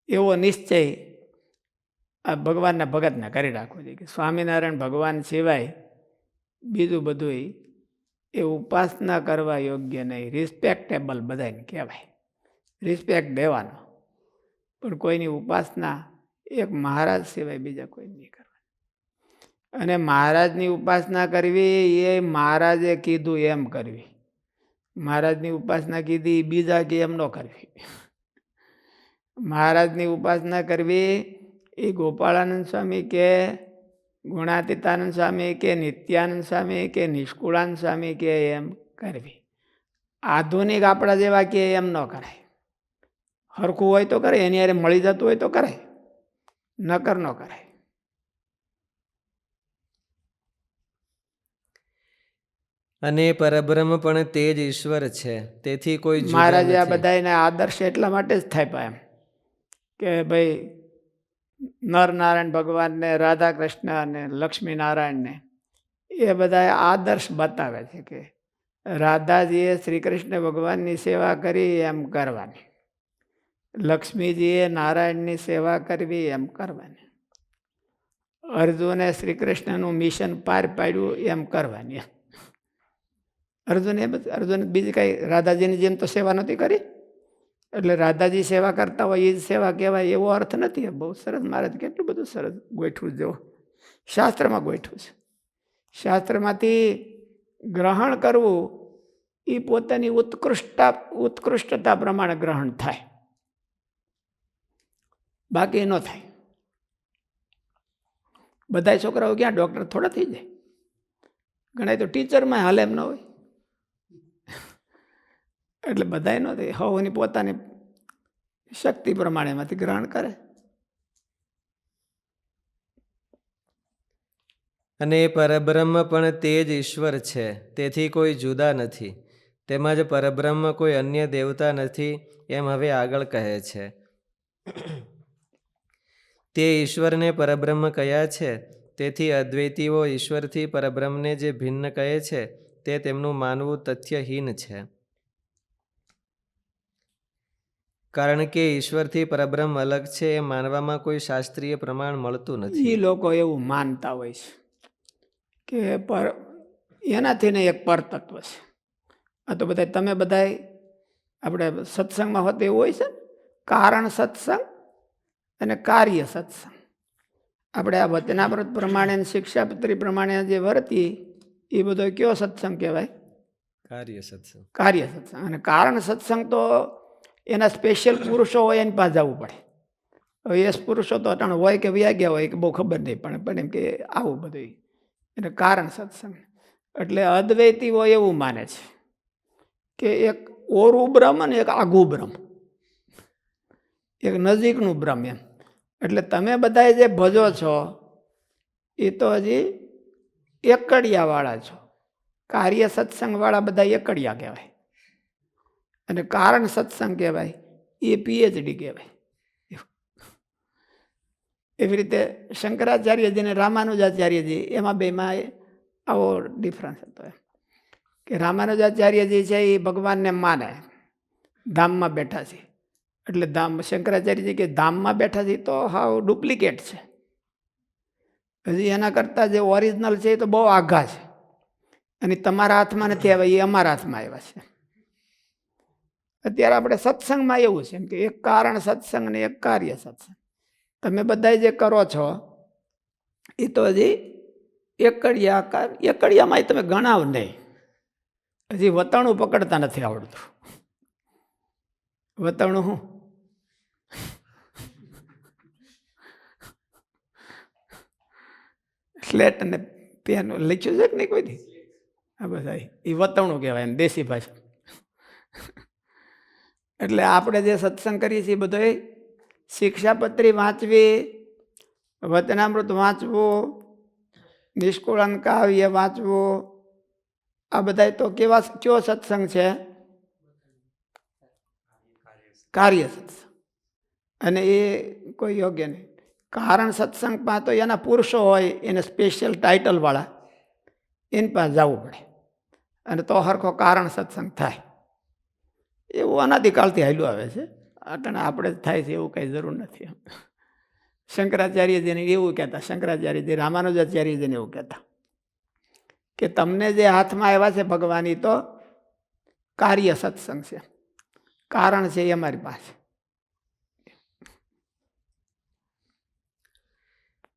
એવો નિશ્ચય આ ભગવાનના ભગતને કરી રાખવો જોઈએ કે સ્વામિનારાયણ ભગવાન સિવાય બીજું બધું એ ઉપાસના કરવા યોગ્ય નહીં. રિસ્પેક્ટેબલ બધાને કહેવાય, રિસ્પેક્ટ દેવાનો, પણ કોઈની ઉપાસના એક મહારાજ સિવાય બીજા કોઈ નહીં કરવાની. અને મહારાજની ઉપાસના કરવી એ મહારાજે કીધું એમ કરવી. મહારાજની ઉપાસના કીધી બીજા કે એમ ન કરવી. મહારાજની ઉપાસના કરવી એ ગોપાળાનંદ સ્વામી કે ગુણાતીતાનંદ સ્વામી કે નિત્યાનંદ સ્વામી કે નિષ્કુળાનંદ સ્વામી કે એમ કરવી. આધુનિક આપણા જેવા કે એમ ન કરાય. હરખું હોય તો કરે, એની હારે મળી જતું હોય તો કરાય, નકર ન કરાય. અને પરબ્રહ્મ પણ તે જ ઈશ્વર છે. તેથી કોઈ જુદા મહારાજે આ નથી. બધાને આદર્શ એટલા માટે જ થાય એમ કે ભાઈ નરનારાયણ ભગવાનને, રાધા કૃષ્ણ અને લક્ષ્મીનારાયણને એ બધા આદર્શ બતાવે છે કે રાધાજીએ શ્રી કૃષ્ણ ભગવાનની સેવા કરી એમ કરવાની, લક્ષ્મીજીએ નારાયણની સેવા કરવી એમ કરવાની, અર્જુને શ્રી કૃષ્ણનું મિશન પાર પાડ્યું એમ કરવાની. અર્જુન બીજી કાંઈ રાધાજીની જેમ તો સેવા નહોતી કરી, એટલે રાધાજી સેવા કરતા હોય એ જ સેવા કહેવાય એવો અર્થ નથી. બહુ સરસ મહારાજ કેટલું બધું સરસ ગોઠવું જો શાસ્ત્રમાં ગોઠવું છે. શાસ્ત્રમાંથી ગ્રહણ કરવું એ પોતાની ઉત્કૃષ્ટતા પ્રમાણે ગ્રહણ થાય, બાકી ન થાય. બધા છોકરાઓ ક્યાં ડૉક્ટર થોડા થઈ જાય, ઘણા તો ટીચરમાં હાલે એમ ન હોય. એટલે બધાય ન થાય. હવની પોતાની શક્તિ પ્રમાણે એમાંથી ગ્રહણ કરે. અને પરબ્રહ્મ પણ તે જ ઈશ્વર છે, તેથી કોઈ જુદા નથી. તેમજ પરબ્રહ્મ કોઈ અન્ય દેવતા નથી, એમ હવે આગળ કહે છે. તે ઈશ્વરને પરબ્રહ્મ કયા છે, તેથી અદ્વૈતીઓ ઈશ્વરથી પરબ્રહ્મને જે ભિન્ન કહે છે તે તેમનું માનવું તથ્યહીન છે. કારણ કે ઈશ્વરથી પરબ્રહ્મ અલગ છે એ માનવામાં કોઈ શાસ્ત્રીય પ્રમાણ મળતું એ નથી. લોકો એવું માનતા હોય છે કે એનાથી ને એક પરતત્વ છે. આ તો બધા તમે બધા આપણે સત્સંગમાં હોતે એવું હોય છે, કારણ સત્સંગ અને કાર્ય સત્સંગ. આપણે આ વચનામૃત પ્રમાણે શિક્ષાપત્રી પ્રમાણે જે વર્તી એ બધો કયો સત્સંગ કહેવાય? કાર્ય સત્સંગ. કાર્ય સત્સંગ. અને કારણ સત્સંગ તો એના સ્પેશિયલ પુરુષો હોય એની પાસે જવું પડે. હવે એ પુરુષો તો અટાણ હોય કે વ્યા ગયા હોય કે બહુ ખબર નહીં પણ એમ કે આવું બધું એટલે કારણ સત્સંગ. એટલે અદ્વૈતીઓ એવું માને છે કે એક ઓરું બ્રહ્મ અને એક આઘું બ્રહ્મ, એક નજીકનું બ્રહ્મ એમ. એટલે તમે બધા જે ભજો છો એ તો હજી એકડિયાવાળા છો. કાર્ય સત્સંગવાળા બધા એકડિયા કહેવાય અને કારણ સત્સંગ કહેવાય એ પીએચડી કહેવાય. એવી રીતે શંકરાચાર્યજી અને રામાનુજાચાર્યજી એમાં બેમાં આવો ડિફરન્સ હતો એમ કે રામાનુજાચાર્યજી છે એ ભગવાનને માને, ધામમાં બેઠા છે. એટલે શંકરાચાર્યજી કે ધામમાં બેઠા છે તો હાવ ડુપ્લિકેટ છે, હજી એના કરતાં જે ઓરિજિનલ છે એ તો બહુ આઘા છે અને તમારા હાથમાં નથી આવ્યા, એ અમારા હાથમાં આવ્યા છે. અત્યારે આપણે સત્સંગમાં એવું છે એમ કે એક કારણ સત્સંગ અને એક કાર્ય સત્સંગ. તમે બધા જે કરો છો એ તો હજી એકડિયામાં તમે ગણાવ નહીં, હજી વતણું પકડતા નથી આવડતું. વતણું શું? સ્લેટ અને પેન લખ્યું છે કે નહીં કોઈ દી? આ બધા એ વતણું કહેવાય એમ દેશી ભાષા. એટલે આપણે જે સત્સંગ કરીએ છીએ બધો શિક્ષાપત્રી વાંચવી, વચનામૃત વાંચવું, નિષ્કુળાન કાવ્ય વાંચવું, આ બધા તો કયો સત્સંગ છે? કાર્ય સત્સંગ. અને એ કોઈ યોગ્ય નહીં. કારણ સત્સંગમાં તો એના પુરુષો હોય એને સ્પેશિયલ ટાઇટલવાળા એની પાસે જવું પડે અને તો હરખો કારણ સત્સંગ થાય. એવું અનાદિકાળથી હાલ્યું આવે છે. અટાણે આપણે જ થાય છે એવું કંઈ જરૂર નથી. શંકરાચાર્યજીને એવું કહેતા, શંકરાચાર્યજી રામાનુજાચાર્યજીને એવું કહેતા કે તમને જે હાથમાં આવ્યા છે ભગવાન એ તો કાર્ય સત્સંગ છે, કારણ છે એ અમારી પાસે.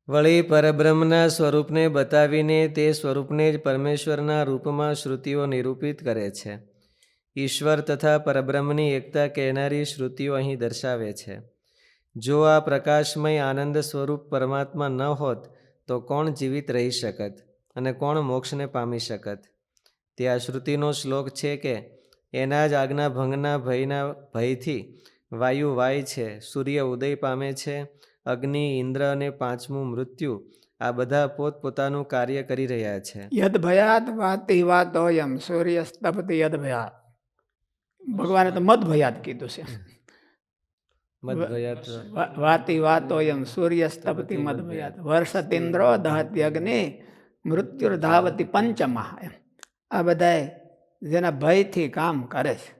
વળી પરબ્રહ્મના સ્વરૂપને બતાવીને તે સ્વરૂપને જ પરમેશ્વરના રૂપમાં શ્રુતિઓ નિરૂપિત કરે છે. ઈશ્વર તથા પરબ્રહ્મની એકતા કહેનારી શ્રુતિઓ અહીં દર્શાવે છે. જો આ પ્રકાશમય આનંદ સ્વરૂપ પરમાત્મા ન હોત તો કોણ જીવિત રહી શકત અને કોણ મોક્ષને પામી શકત? તે આ શ્રુતિનો શ્લોક છે કે એના જ આજ્ઞા ભંગના ભયથી વાયુ વાય છે, સૂર્ય ઉદય પામે છે, અગ્નિ, ઇન્દ્ર અને પાંચમું મૃત્યુ આ બધા પોતપોતાનું કાર્ય કરી રહ્યા છે. યદ ભયાત વાતિ વાતોયમ સૂર્ય સ્તપતિ યદ ભયાત. ભગવાને તો મદ ભયાત કીધું છે. મદભયાત વાતિ વાતોયમ સૂર્ય સ્તપતિ મદ ભયાત વર્ષતિન્દ્રો દહત્ય અગ્નિ મૃત્યુર ધાવતી પંચમા. એમ આ બધા જેના ભયથી કામ કરે છે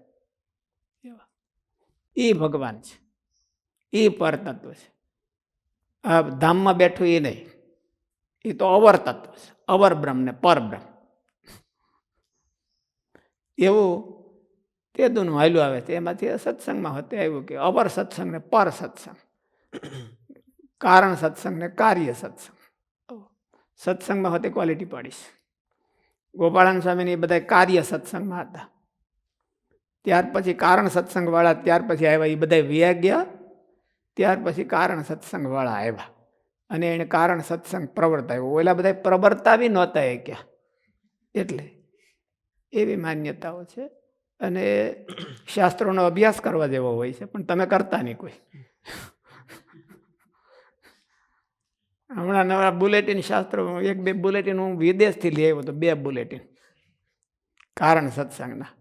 એ ભગવાન છે, એ પરતત્વ છે. આ ધામમાં બેઠું એ નહીં, એ તો અવર તત્વ છે, અવર બ્રહ્મ ને પરબ્રહ્મ. એવું તે દુનું હાલ્યું આવે છે. એમાંથી સત્સંગમાં હોતે આવ્યું કે અવર સત્સંગ ને પર સત્સંગ, કારણ સત્સંગ ને કાર્ય સત્સંગ. સત્સંગમાં હોતે ક્વોલિટી પાડીશ. ગોપાળાન સ્વામીની બધા કાર્ય સત્સંગમાં હતા, ત્યાર પછી કારણ સત્સંગ વાળા ત્યાર પછી આવ્યા, એ બધા વ્યા ગયા. ત્યાર પછી કારણ સત્સંગ વાળા આવ્યા અને એને કારણ સત્સંગ પ્રવર્તાવ્યો. ઓલા બધા પ્રવર્તાવી નહોતા એ ક્યાં, એટલે એવી માન્યતાઓ છે. અને શાસ્ત્રોનો અભ્યાસ કરવા જેવો હોય છે પણ તમે કરતા નહીં કોઈ. હમણાં નવા બુલેટિન શાસ્ત્રો 1-2 બુલેટિન હું વિદેશથી લઈ આવ્યો હતો, 2 બુલેટિન કારણ સત્સંગના.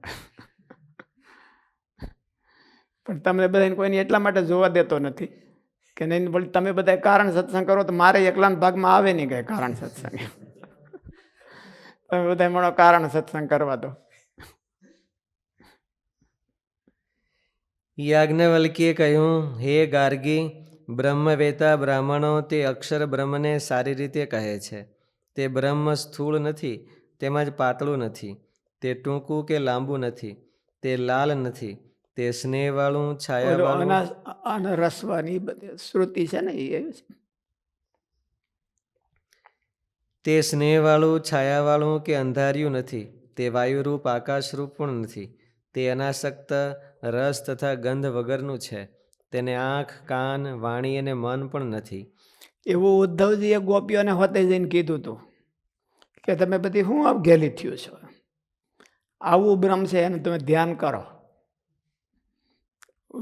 પણ તમને બધાને કોઈને એટલા માટે જોવા દેતો નથી કે નહીં, ભલે તમે બધા કારણ સત્સંગ કરો તો મારે એકલાના ભાગમાં આવે નહીં કઈ કારણ સત્સંગ. તમે બધા મળો કારણ સત્સંગ કરવા દો. યાજ્ઞવલ્કીએ કહ્યું, હે ગાર્ગી, બ્રહ્મવેતા બ્રાહ્મણો તે અક્ષર બ્રહ્મને સારી રીતે કહે છે. તે બ્રહ્મ સ્થૂળ નથી, તેમજ પાતળું નથી, તે ટૂંકું કે લાંબુ નથી, તે લાલ નથી, તે સ્નેહવાળું છાયાવાળું. આના રસવાની બધી શ્રુતિ છે ને એ છે. તે સ્નેહવાળું છાયાવાળું કે અંધાર્યું નથી, તે વાયુરૂપ આકાશરૂપ પણ નથી, તે અનાસક્ત રસ તથા ગંધ વગરનું છે, તેને આંખ કાન વાણી અને મન પણ નથી. એવું ઉદ્ધવજીએ ગોપીઓને હોતે જઈને કીધું હતું કે તમે બધી શું અવઘેલી થયું છો, આવું બ્રહ્મ છે એનું તમે ધ્યાન કરો.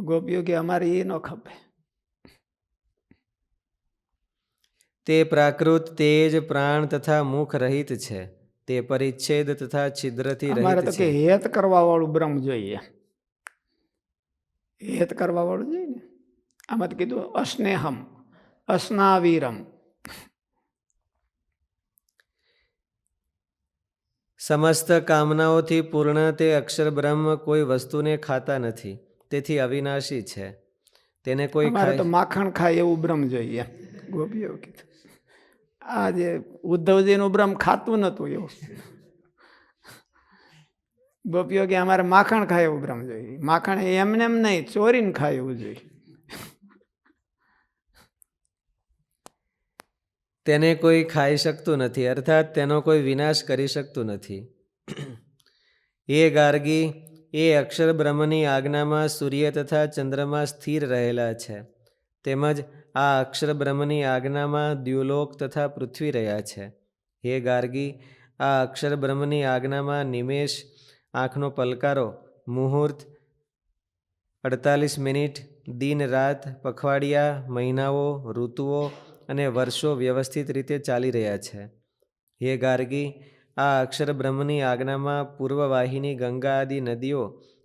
ગોપીઓ કે અમારે એ ન ખપે. તે પ્રાકૃત તેજ પ્રાણ તથા મુખ રહિત છે, તે પરિચ્છેદ તથા છિદ્રથી અમારે તો રહિત કે છે. હેત કરવા વાળું બ્રહ્મ જોઈએ, હેત કરવા વાળું જોઈએ ને. આમાં તો કીધું અસ્નેહમ અસ્નાવીરમ. સમસ્ત કામનાઓથી પૂર્ણ તે અક્ષર બ્રહ્મ કોઈ વસ્તુને ખાતા નથી, તેથી અવિનાશી છે. તેને કોઈ અમારે તો ખાય. માખણ ખાય એવું બ્રહ્મ જોઈએ, ગોપીઓ કીધું. આ જે ઉદ્ધવજીનું બ્રહ્મ ખાતું નતું એવું. ગોપીઓ કે અમારે માખણ ખાય એવું બ્રહ્મ જોઈએ. માખણ એમને એમ નહીં, ચોરીને ખાય એવું જોઈએ. તેને કોઈ ખાઈ શકતું નથી, અર્થાત તેનો કોઈ વિનાશ કરી શકતું નથી. એ ગાર્ગી, એ અક્ષર બ્રહ્મની આજ્ઞામાં સૂર્ય તથા ચંદ્રમા સ્થિર રહેલા છે, તેમજ આ અક્ષર બ્રહ્મની આજ્ઞામાં દ્યુલોક તથા પૃથ્વી રહ્યા છે. હે ગાર્ગી, આ અક્ષર બ્રહ્મની આજ્ઞામાં નિમેષ, આંખનો પલકારો, મુહૂર્ત, 48 મિનિટ, દિન રાત, પખવાડિયા, મહિનાઓ, ઋતુઓ અને વર્ષો વ્યવસ્થિત રીતે ચાલી રહ્યા છે. હે ગાર્ગી, આ અક્ષર બ્રહ્મની આજ્ઞામાં પૂર્વવાહિની ગંગા આદિ નદીઓ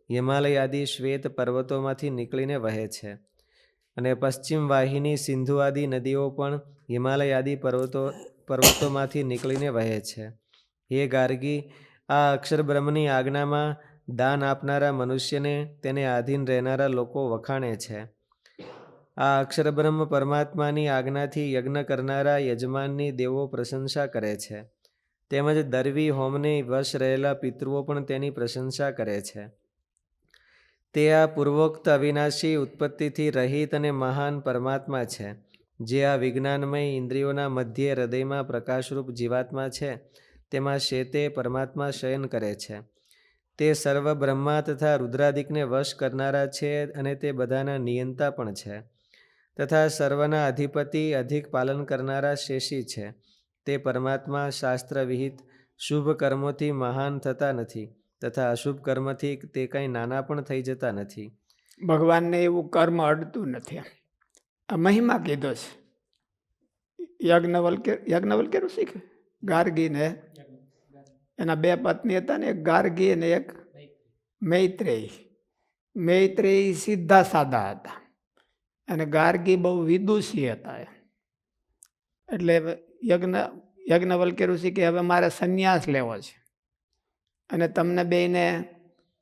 હિમાલય આદિ શ્વેત પર્વતોમાંથી નીકળીને વહે છે, અને પશ્ચિમ વાહિની સિંધુ આદિ નદીઓ પણ હિમાલય આદિ પર્વતોમાંથી નીકળીને વહે છે. હે ગાર્ગી, આ અક્ષર બ્રહ્મની આજ્ઞામાં દાન આપનારા મનુષ્યને તેને આધીન રહેનારા લોકો વખાણે છે. આ અક્ષર બ્રહ્મ પરમાત્માની આજ્ઞાથી યજ્ઞ કરનારા યજમાનની દેવો પ્રશંસા કરે છે, તેમજ દર્વી હોમને વશ રહેલા પિતૃઓ પણ તેની પ્રશંસા કરે છે. તે આ પૂર્વોક્ત અવિનાશી ઉત્પત્તિથી રહિત અને મહાન પરમાત્મા છે, જે આ વિજ્ઞાનમય ઇન્દ્રિયોના મધ્યે હૃદયમાં પ્રકાશરૂપ જીવાત્મા છે, તેમાં શેતે પરમાત્મા શયન કરે છે. તે સર્વ બ્રહ્મા તથા રુદ્રાદિકને વશ કરનારા છે, અને તે બધાના નિયંતા પણ છે, તથા સર્વના અધિપતિ અધિક પાલન કરનારા શેષી છે. તે પરમાત્મા શાસ્ત્ર વિહિત શુભ કર્મોથી મહાન થતા નથી, તથા અશુભ કર્મથી તે કંઈ નાના પણ થઈ જતા નથી. ભગવાનને એવું કર્મ અડતું નથી. આ મહિમા કીધો છે. યાજ્ઞવલ્ક્ય ઋષિ ગાર્ગીને એના 2 પત્ની હતા ને, એક ગાર્ગી અને એક મૈત્રેયી. મૈત્રેયી સીધા સાદા હતા અને ગાર્ગી બહુ વિદુષી હતા. એટલે યાજ્ઞવલ્ક્ય ઋષિ કે હવે મારે સંન્યાસ લેવો છે, અને તમને બેને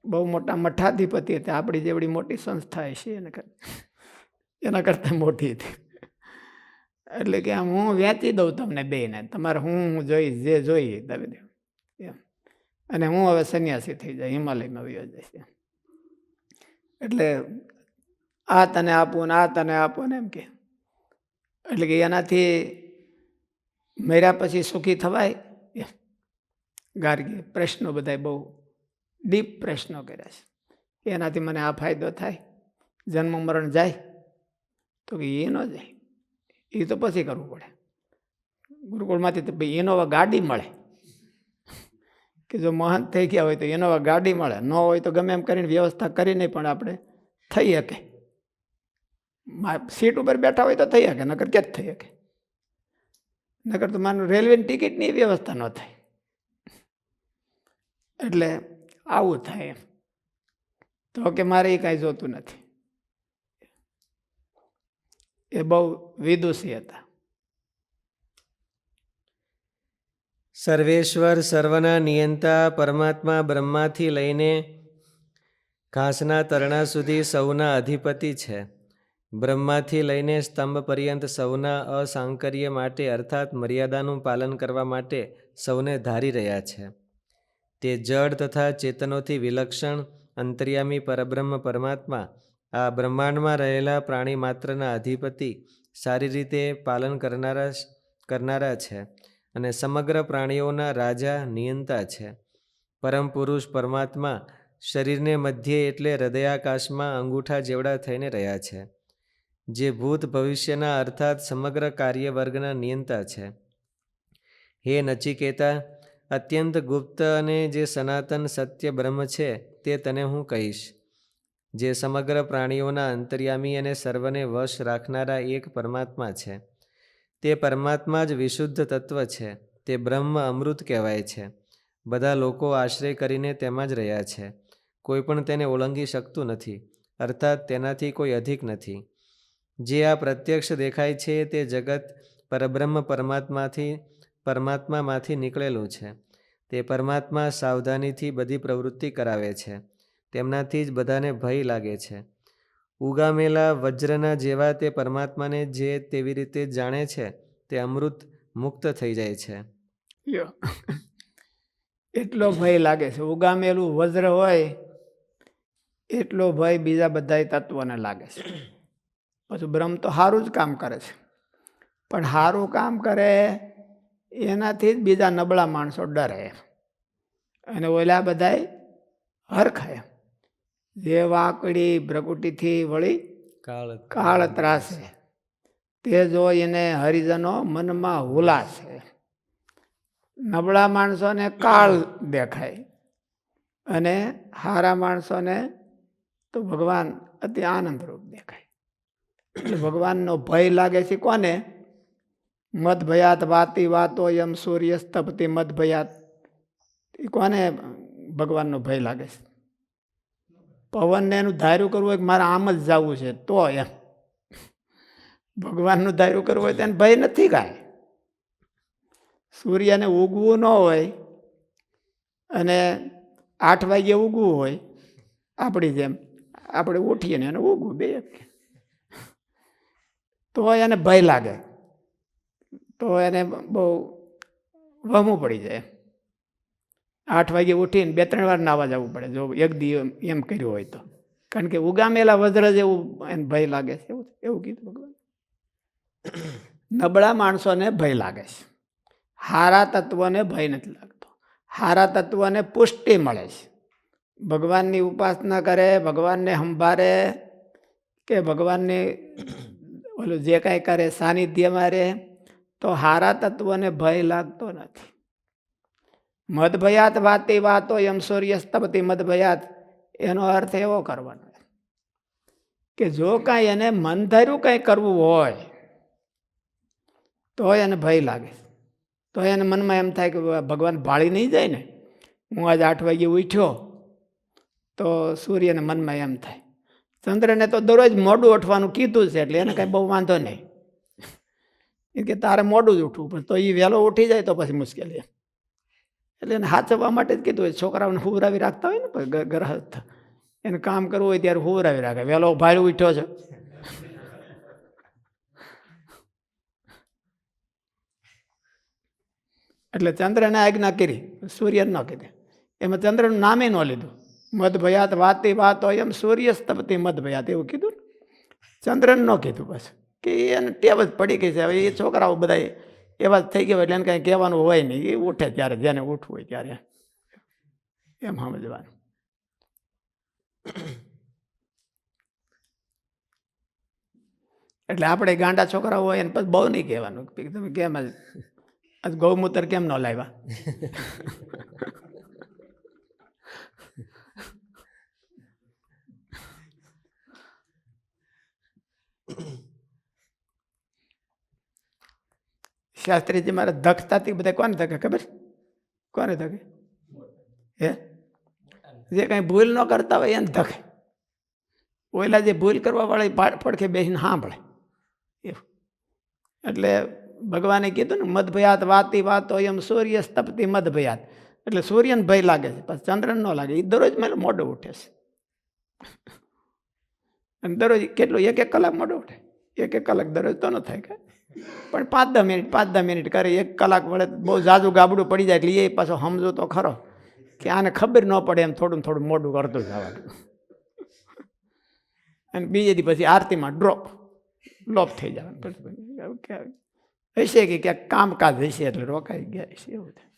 બહુ મોટા મઠાધિપતિ હતા, આપણી જેવડી મોટી સંસ્થા છે એના કરતાં મોટી હતી. એટલે કે આમ હું વેચી દઉં તમને બેને, તમારે હું જોઈશ જે જોઈએ તમે દે એમ. અને હું હવે સંન્યાસી થઈ જાય, હિમાલયમાં વયો જઈશ. એટલે આ તને આપું ને આ તને આપું ને એમ કે. એટલે કે એનાથી મર્યા પછી સુખી થવાય? ગાર્ગી પ્રશ્નો બધા બહુ ડીપ પ્રશ્નો કર્યા છે. એનાથી મને આ ફાયદો થાય, જન્મ મરણ જાય? તો કે એ ન જાય, એ તો પછી કરવું પડે. ગુરુકુળમાંથી તો ભાઈ એનો ગાડી મળે, કે જો મહંત થઈ ગયા હોય તો એનો ગાડી મળે, ન હોય તો ગમે એમ કરીને વ્યવસ્થા કરીને પણ આપણે થઈ શકે. સીટ ઉપર બેઠા હોય તો થઈ શકે, નકર ક્યાં જ થઈ શકે. નકર તો માનું રેલવેની ટિકિટની વ્યવસ્થા ન થાય. એટલે આવું થાય એમ. તો કે મારે એ કાંઈ જોતું નથી. એ બહુ વિદુષી હતા. સર્વેશ્વર સર્વના નિયંતા પરમાત્મા બ્રહ્માથી લઈને ઘાસના તરણા સુધી સૌના અધિપતિ છે. બ્રહ્માથી લઈને સ્તંભ પર્યંત સૌના અસાંકર્ય માટે અર્થાત મર્યાદાનું પાલન કરવા માટે સૌને ધારી રહ્યા છે. તે જડ તથા ચેતનોથી વિલક્ષણ અંતર્યામી પરબ્રહ્મ પરમાત્મા આ બ્રહ્માંડમાં રહેલા પ્રાણી માત્રના અધિપતિ સારી રીતે પાલન કરનારા છે અને સમગ્ર પ્રાણીઓના રાજા નિયંતા છે. પરમ પુરુષ પરમાત્મા શરીરને મધ્યે એટલે હૃદયાકાશમાં અંગૂઠા જેવડા થઈને રહ્યા છે, જે ભૂત ભવિષ્યના અર્થાત સમગ્ર કાર્યવર્ગના નિયંતા છે. હે નચિકેતા, અત્યંત ગુપ્ત અને જે સનાતન સત્ય બ્રહ્મ છે તે તને હું કહીશ, જે સમગ્ર પ્રાણીઓના અંતર્યામી અને સર્વને વશ રાખનારા એક પરમાત્મા છે. તે પરમાત્મા જ વિશુદ્ધ તત્વ છે. તે બ્રહ્મ અમૃત કહેવાય છે. બધા લોકો આશ્રય કરીને તેમાં જ રહ્યા છે. કોઈ પણ તેને ઓળંગી શકતું નથી, અર્થાત તેનાથી કોઈ અધિક નથી. જે આ પ્રત્યક્ષ દેખાય છે તે જગત પરબ્રહ્મ પરમાત્મામાંથી નીકળેલું છે. તે પરમાત્મા સાવધાનીથી બધી પ્રવૃત્તિ કરાવે છે. તેમનાથી જ બધાને ભય લાગે છે. ઉગામેલા વજ્રના જેવા તે પરમાત્માને જે તેવી રીતે જાણે છે તે અમૃત મુક્ત થઈ જાય છે. એટલો ભય લાગે છે. ઉગામેલું વજ્ર હોય એટલો ભય બીજા બધા તત્વોને લાગે છે. પછી બ્રહ્મ તો સારું જ કામ કરે છે, પણ સારું કામ કરે એનાથી જ બીજા નબળા માણસો ડરે અને ઓલા બધા હરખાય. જે વાકડી ભ્રકુટીથી વળી કાળ ત્રાસે તે જો એને હરિજનો મનમાં હુલાશે. નબળા માણસોને કાળ દેખાય અને સારા માણસોને તો ભગવાન અતિ આનંદરૂપ દેખાય. એટલે ભગવાનનો ભય લાગે છે કોને? મદ ભયાત વાતી વાતો યમ સૂર્ય સ્તપતિ મદ ભયાત. એ કોને ભગવાનનો ભય લાગે છે? પવનને એનું ધાર્યું કરવું હોય કે મારે આમ જ જવું છે તો એમ. ભગવાનનું ધાર્યું કરવું હોય તો એને ભય નથી કાંઈ. સૂર્યને ઉગવું ન હોય અને 8 વાગે ઉગવું હોય, આપણી જેમ આપણે ઉઠીએ ને એને ઉગવું બે, તો એને ભય લાગે, તો એને બહુ વહમું પડી જાય. 8 વાગે ઉઠીને 2-3 વાર નાવા જવું પડે જો એક દી એમ કર્યું હોય તો, કારણ કે ઉગામેલા વજ્ર જેવું એને ભય લાગે છે. એવું કીધું ભગવાન. નબળા માણસોને ભય લાગે છે, હારા તત્વને ભય નથી લાગતો. હારા તત્વને પુષ્ટિ મળે છે. ભગવાનની ઉપાસના કરે, ભગવાનને સંભાળે કે ભગવાનની ઓલું જે કાંઈ કરે સાનિધ્યમાં રહે તો હારા તત્વને ભય લાગતો નથી. મદભયાત વાતી વાતો એમ સૂર્ય સ્તપતિ મદભયાત, એનો અર્થ એવો કરવાનો કે જો કાંઈ એને મન ધાર્યું કાંઈ કરવું હોય તો એને ભય લાગે. તો એને મનમાં એમ થાય કે ભગવાન ભાળી નહીં જાય ને. હું આજ 8 વાગે ઉઠ્યો તો સૂર્યને મનમાં એમ થાય. ચંદ્રને તો દરરોજ મોડું ઉઠવાનું કીધું છે એટલે એને કાંઈ બહુ વાંધો નહીં. એ કે તારે મોડું જ ઉઠવું પણ તો એ વહેલો ઉઠી જાય તો પછી મુશ્કેલી. એટલે એને હાચવવા માટે જ કીધું હોય. છોકરાઓને હુવરાવી રાખતા હોય ને ગ્રહસ્થ, એને કામ કરવું હોય ત્યારે હુવરાવી રાખે. વહેલો ભાઈ ઉઠ્યો છે એટલે ચંદ્રને આજ્ઞા કરી, સૂર્ય ન કીધી. એમાં ચંદ્રનું નામે ન લીધું. મદભયાત વાતી વાતો એમ સૂર્ય સ્તપતિ મદભયાત એવું કીધું. ચંદ્રને ન કીધું બસ, કે એને ટેવ જ પડી ગઈ છે. હવે એ છોકરાઓ બધા એવા જ થઈ ગયા એટલે એને કાંઈ કહેવાનું હોય નહીં. એ ઉઠે ત્યારે, જેને ઉઠવું હોય ત્યારે એમ સમજવાનું. એટલે આપણે ગાંડા છોકરાઓ હોય એને પછી બહુ નહીં કહેવાનું તમે કેમ આજ ગૌમૂત્ર કેમ ન લાવ્યા. શાસ્ત્રીજી મારે ધકતાથી બધા કોને ધકે ખબર છે? કોને ધકે? હે? જે કાંઈ ભૂલ ન કરતા હોય એને ધકે. ઓલા જે ભૂલ કરવા વાળા પડખે બેસીને સાંભળે એવું. એટલે ભગવાને કીધું ને મદભયાત વાતી વાતો એમ સૂર્ય સ્તપતિ મદભયાત. એટલે સૂર્યને ભય લાગે છે, પછી ચંદ્રને ન લાગે. એ દરરોજ મને મોઢું ઉઠે છે. અને દરરોજ કેટલું 1-1 કલાક મોઢું ઉઠે. 1-1 કલાક દરરોજ તો ન થાય કે, પણ 5-10 મિનિટ કરે. 1 કલાક વળે બહુ જાજુ ગાબડું પડી જાય એટલે એ પાછો સમજો તો ખરો કે આને ખબર ન પડે એમ થોડું થોડું મોઢું કરતું જવાનું. અને બીજે દી પછી આરતીમાં લોપ થઈ જવાનું. પછી હશે કે ક્યાંક કામકાજ હશે એટલે રોકાઈ ગયા હશે એવું થાય.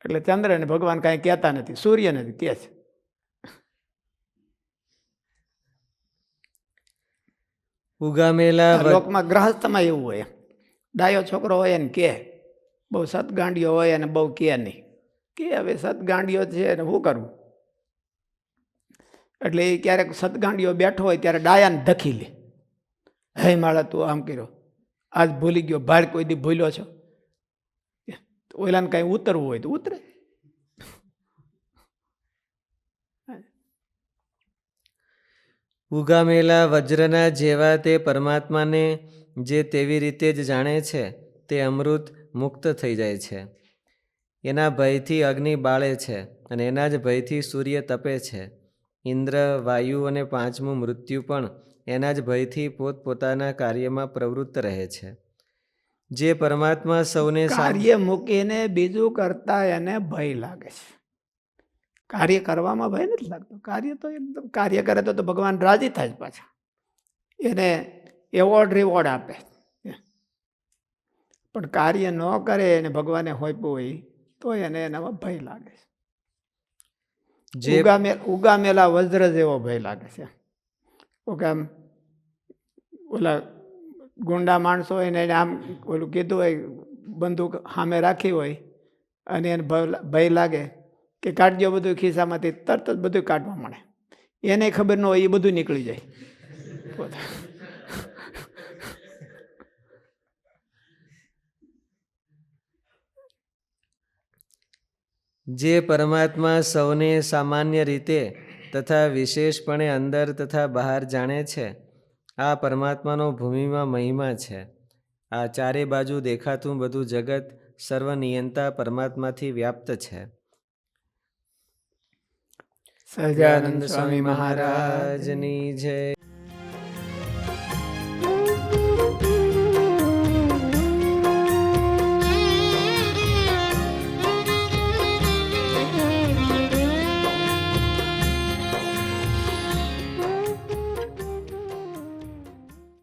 એટલે ચંદ્રને ભગવાન કાંઈ કહેતા નથી, સૂર્યને જ કહે છે. ઉગામેલા લોકમાં ગ્રહસ્થમાં એવું હોય, ડાયો છોકરો હોય ને કે બહુ સતગાંડિયો હોય અને બહુ કે નહીં કે હવે સતગાંડિયો છે ને શું કરવું. એટલે એ ક્યારેક સતગાંડિયો બેઠો હોય ત્યારે ડાયાને ધકી લે. હે માળા તું આમ કર્યો, આજ ભૂલી ગયો, ભાર કોઈ દી ભૂલ્યો છો. ઓલાને કાંઈ ઉતરવું હોય તો ઉતરે. ઉગામેલા વજ્રના જેવા તે પરમાત્માને જે તેવી રીતે જ જાણે છે તે અમૃત મુક્ત થઈ જાય છે. એના ભયથી અગ્નિ બાળે છે અને એના જ ભયથી સૂર્ય તપે છે. ઇન્દ્ર, વાયુ અને 5મું મૃત્યુ પણ એના જ ભયથી પોતપોતાના કાર્યમાં પ્રવૃત્ત રહે છે. જે પરમાત્મા સૌને કાર્ય મૂકીને બીજું કરતા એને ભય લાગે છે. કાર્ય કરવામાં ભય નથી લાગતો. કાર્ય તો એકદમ કાર્ય કરે તો ભગવાન રાજી થાય પાછા, એને એવોર્ડ રિવોર્ડ આપે. પણ કાર્ય ન કરે એને ભગવાને હોપ્યું હોય તો એને એનામાં ભય લાગે છે. ઉગામેલા વજ્ર જેવો ભય લાગે છે. ઓકે, આમ ઓલા ગુંડા માણસો હોય ને આમ ઓલું કીધું હોય, બંદૂક સામે રાખી હોય અને એને ભય લાગે કે કાઢજો બધું ખિસ્સામાંથી, તરત જ બધું કાઢવા મળે. એને ખબર ન હોય એ બધું નીકળી જાય. જે પરમાત્મા સૌને સામાન્ય રીતે તથા વિશેષપણે અંદર તથા બહાર જાણે છે, આ પરમાત્માનો ભૂમિમાં મહિમા છે. આ ચારે બાજુ દેખાતું બધું જગત સર્વનિયંતા પરમાત્માથી વ્યાપ્ત છે. સહજાનંદ સ્વામી મહારાજની જય.